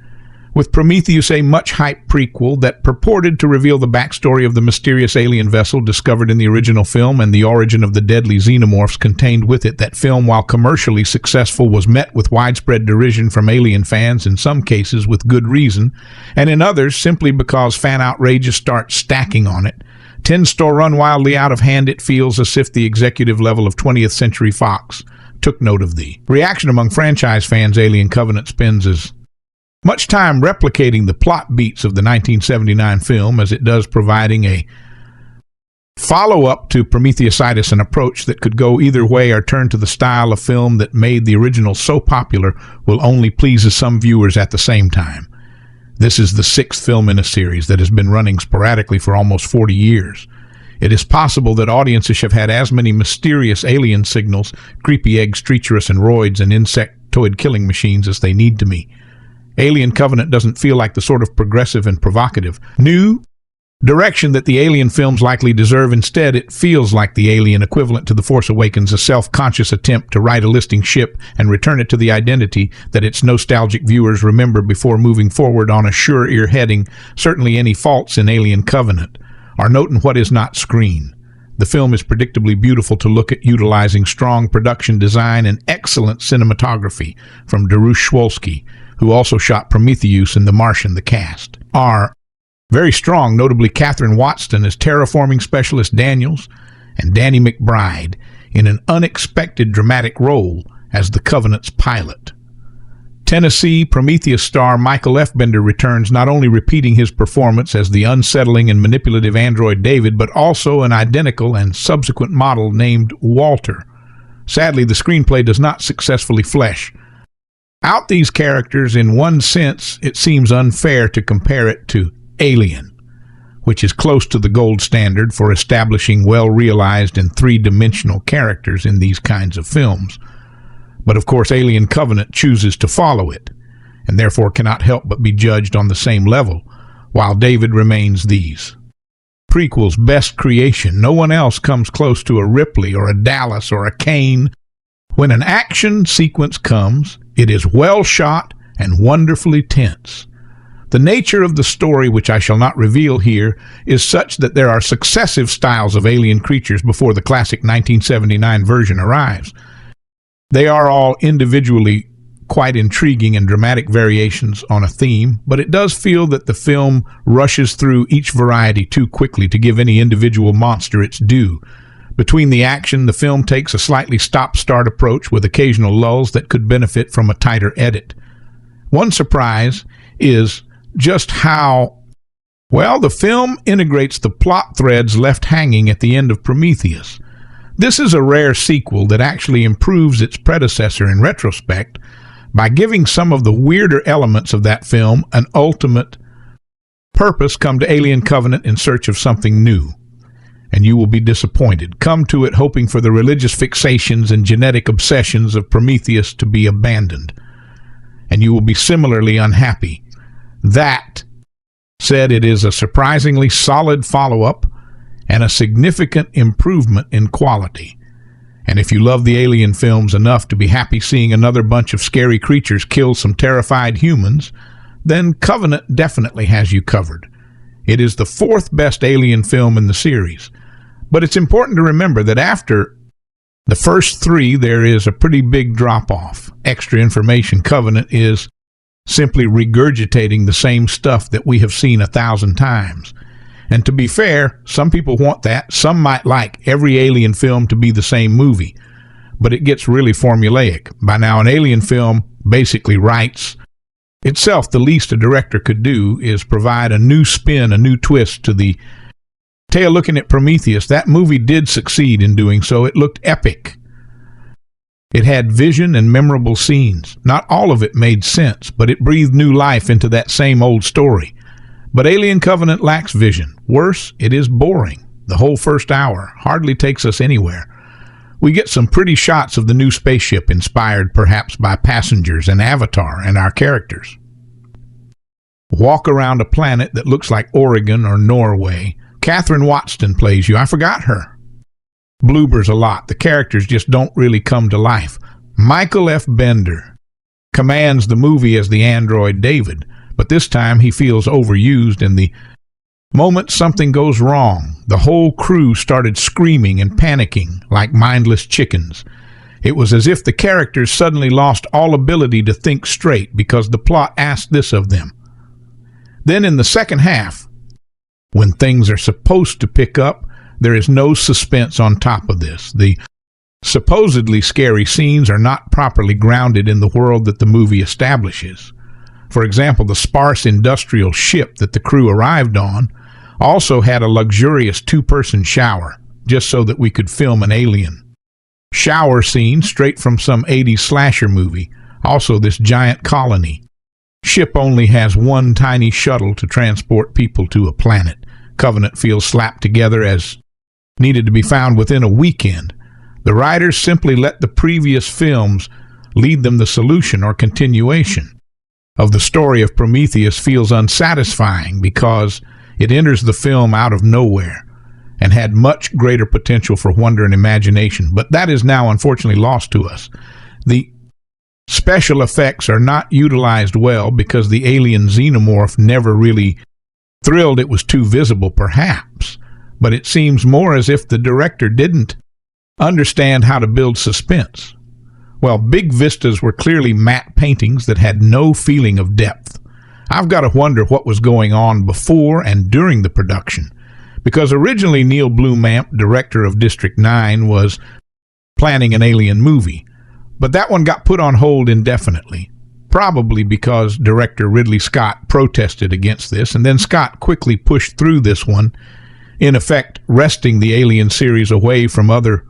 With Prometheus, a much-hyped prequel that purported to reveal the backstory of the mysterious alien vessel discovered in the original film and the origin of the deadly xenomorphs contained with it. That film, while commercially successful, was met with widespread derision from Alien fans, in some cases with good reason, and in others simply because fan outrages start stacking on it. Tends to run wildly out of hand. It feels as if the executive level of 20th Century Fox took note of the reaction among franchise fans. Alien Covenant spends as much time replicating the plot beats of the 1979 film as it does providing a follow-up to Prometheusitis, an approach that could go either way or turn to the style of film that made the original so popular will only please some viewers at the same time. This is the 6th film in a series that has been running sporadically for almost 40 years. It is possible that audiences have had as many mysterious alien signals, creepy eggs, treacherous androids, and insectoid killing machines as they need to be. Alien Covenant doesn't feel like the sort of progressive and provocative new direction that the Alien films likely deserve. Instead, it feels like the Alien equivalent to The Force Awakens, a self-conscious attempt to right a listing ship and return it to the identity that its nostalgic viewers remember before moving forward on a sure-ear heading. Certainly any faults in Alien Covenant are noting what is not screen. The film is predictably beautiful to look at, utilizing strong production design and excellent cinematography from Darush Swolsky, who also shot Prometheus and The Martian. The cast are very strong, notably Katherine Waterston as terraforming specialist Daniels and Danny McBride in an unexpected dramatic role as the Covenant's pilot. Tennessee Prometheus star Michael Fassbender returns, not only repeating his performance as the unsettling and manipulative android David, but also an identical and subsequent model named Walter. Sadly, the screenplay does not successfully flesh out these characters. In one sense, it seems unfair to compare it to Alien, which is close to the gold standard for establishing well-realized and three-dimensional characters in these kinds of films. But of course, Alien Covenant chooses to follow it, and therefore cannot help but be judged on the same level, while David remains these prequel's best creation. No one else comes close to a Ripley or a Dallas or a Kane. When an action sequence comes, it is well shot and wonderfully tense. The nature of the story, which I shall not reveal here, is such that there are successive styles of alien creatures before the classic 1979 version arrives. They are all individually quite intriguing and dramatic variations on a theme, but it does feel that the film rushes through each variety too quickly to give any individual monster its due. Between the action, the film takes a slightly stop-start approach with occasional lulls that could benefit from a tighter edit. One surprise is just how well the film integrates the plot threads left hanging at the end of Prometheus. This is a rare sequel that actually improves its predecessor in retrospect by giving some of the weirder elements of that film an ultimate purpose. Come to Alien Covenant in search of something new, and you will be disappointed. Come to it hoping for the religious fixations and genetic obsessions of Prometheus to be abandoned, and you will be similarly unhappy. That said, it is a surprisingly solid follow-up and a significant improvement in quality. And if you love the Alien films enough to be happy seeing another bunch of scary creatures kill some terrified humans, then Covenant definitely has you covered. It is the fourth best Alien film in the series. But it's important to remember that after the first three, there is a pretty big drop-off. Extra information. Covenant is simply regurgitating the same stuff that we have seen 1,000 times. And to be fair, some people want that. Some might like every Alien film to be the same movie, but it gets really formulaic. By now, an Alien film basically writes itself. The least a director could do is provide a new spin, a new twist to the tale. Looking at Prometheus, that movie did succeed in doing so. It looked epic. It had vision and memorable scenes. Not all of it made sense, but it breathed new life into that same old story. But Alien Covenant lacks vision. Worse, it is boring. The whole first hour hardly takes us anywhere. We get some pretty shots of the new spaceship, inspired perhaps by Passengers and Avatar and our characters. Walk around a planet that looks like Oregon or Norway. Katherine Waterston plays you. I forgot her. Bloopers a lot. The characters just don't really come to life. Michael Fassbender commands the movie as the android David, but this time he feels overused, and the moment something goes wrong, the whole crew started screaming and panicking like mindless chickens. It was as if the characters suddenly lost all ability to think straight because the plot asked this of them. Then in the second half, when things are supposed to pick up, there is no suspense on top of this. The supposedly scary scenes are not properly grounded in the world that the movie establishes. For example, the sparse industrial ship that the crew arrived on also had a luxurious two-person shower, just so that we could film an alien shower scene straight from some 80s slasher movie. Also, this giant colony ship only has one tiny shuttle to transport people to a planet. Covenant feels slapped together as needed to be found within a weekend. The writers simply let the previous films lead them. The solution or continuation of the story of Prometheus feels unsatisfying because it enters the film out of nowhere and had much greater potential for wonder and imagination, but that is now unfortunately lost to us. The special effects are not utilized well because the alien xenomorph never really thrilled. It was too visible, perhaps, but it seems more as if the director didn't understand how to build suspense. Well, big vistas were clearly matte paintings that had no feeling of depth. I've got to wonder what was going on before and during the production, because originally Neil Blomkamp, director of District 9, was planning an Alien movie, but that one got put on hold indefinitely, probably because director Ridley Scott protested against this, and then Scott quickly pushed through this one, in effect wresting the Alien series away from other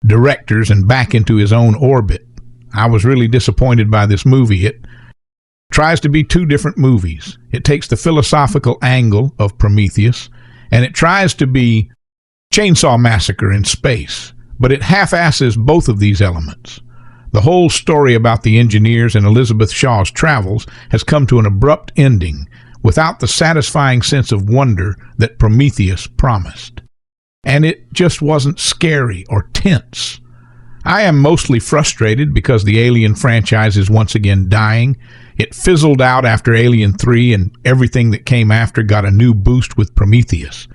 directors and back into his own orbit. I was really disappointed by this movie. It tries to be two different movies. It takes the philosophical angle of Prometheus, and it tries to be Chainsaw Massacre in space, but it half-asses both of these elements. The whole story about the engineers and Elizabeth Shaw's travels has come to an abrupt ending without the satisfying sense of wonder that Prometheus promised. And it just wasn't scary or tense. I am mostly frustrated because the Alien franchise is once again dying. It fizzled out after Alien 3, and everything that came after got a new boost with Prometheus.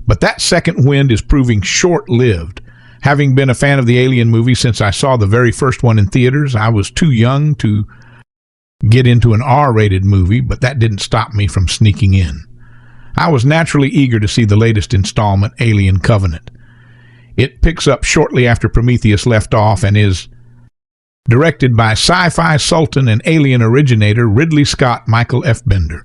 But that second wind is proving short-lived. Having been a fan of the Alien movie since I saw the very first one in theaters, I was too young to get into an R-rated movie, but that didn't stop me from sneaking in. I was naturally eager to see the latest installment, Alien Covenant. It picks up shortly after Prometheus left off and is directed by sci-fi sultan and Alien originator Ridley Scott. Michael Fassbender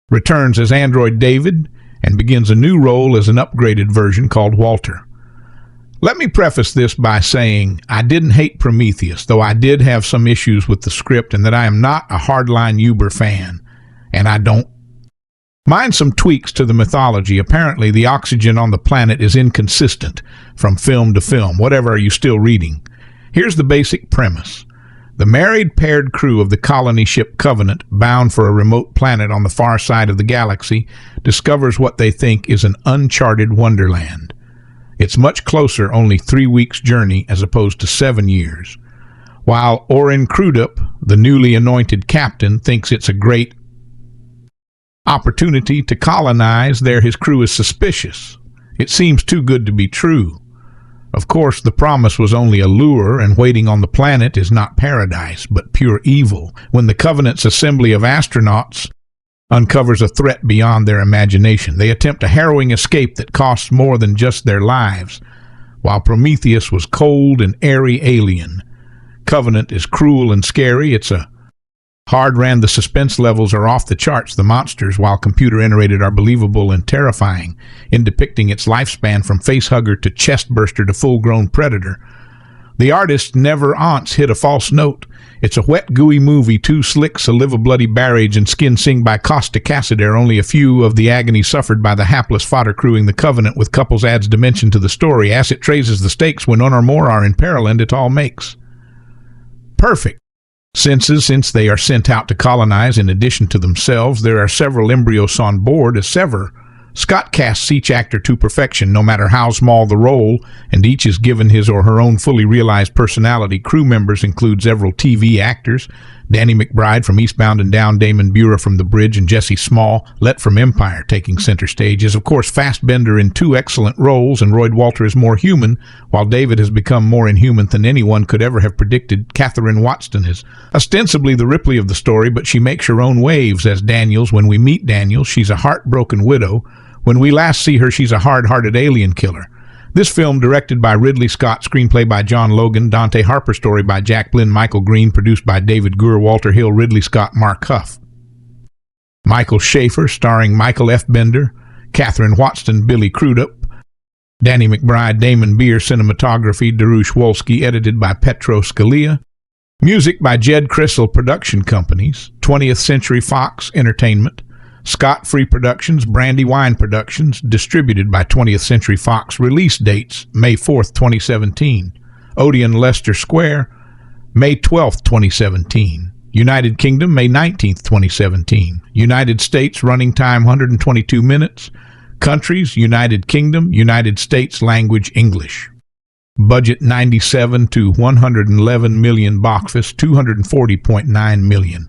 returns as android David and begins a new role as an upgraded version called Walter. Let me preface this by saying I didn't hate Prometheus, though I did have some issues with the script, and that I am not a hardline Uber fan, and I don't mind some tweaks to the mythology. Apparently, the oxygen on the planet is inconsistent from film to film. Whatever, are you still reading? Here's the basic premise. The married paired crew of the colony ship Covenant, bound for a remote planet on the far side of the galaxy, discovers what they think is an uncharted wonderland. It's much closer, only 3 weeks' journey as opposed to 7 years. While Orin Crudup, the newly anointed captain, thinks it's a great opportunity to colonize there, his crew is suspicious. It seems too good to be true. Of course, the promise was only a lure, and waiting on the planet is not paradise, but pure evil, when the Covenant's assembly of astronauts uncovers a threat beyond their imagination. They attempt a harrowing escape that costs more than just their lives. While Prometheus was cold and airy alien, Covenant is cruel and scary. It's a hard ran. The suspense levels are off the charts. The monsters, while computer-generated, are believable and terrifying in depicting its lifespan from facehugger to chest-burster to full-grown predator. The artist never once hit a false note. It's a wet, gooey movie, too slick, saliva bloody barrage, and skin sing by caustic acid are only a few of the agony suffered by the hapless fodder crewing the Covenant. With couples adds dimension to the story, as it raises the stakes when one or more are in peril, and it all makes perfect senses since they are sent out to colonize. In addition to themselves, there are several embryos on board. As ever, Scott casts each actor to perfection, no matter how small the role, and each is given his or her own fully realized personality. Crew members include several TV actors: Danny McBride from Eastbound and Down, Damon Buren from The Bridge, and Jesse Smollett from Empire. Taking center stage is, of course, Fassbender in 2 excellent roles, and Royd Walter is more human, while David has become more inhuman than anyone could ever have predicted. Katherine Waterston is ostensibly the Ripley of the story, but she makes her own waves as Daniels. When we meet Daniels, she's a heartbroken widow. When we last see her, she's a hard-hearted alien killer. This film, directed by Ridley Scott, screenplay by John Logan, Dante Harper story by Jack Blinn, Michael Green, produced by David Goer, Walter Hill, Ridley Scott, Mark Huff. Michael Schaefer, starring Michael Fassbender, Katherine Waterston, Billy Crudup, Danny McBride, Damon Buren, cinematography, Darush Wolski, edited by Petro Scalia. Music by Jed Crystal Production Companies, 20th Century Fox Entertainment, Scott Free Productions, Brandywine Productions, distributed by 20th Century Fox. Release dates: May 4th, 2017. Odeon Leicester Square, May 12th, 2017. United Kingdom, May 19th, 2017. United States, running time 122 minutes. Countries: United Kingdom, United States, language English. Budget $97 to $111 million, box office $240.9 million.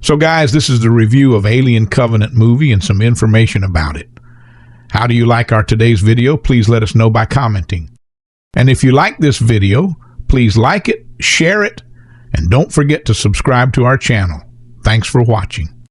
So guys, this is the review of Alien Covenant movie and some information about it. How do you like our today's video? Please let us know by commenting. And if you like this video, please like it, share it, and don't forget to subscribe to our channel. Thanks for watching.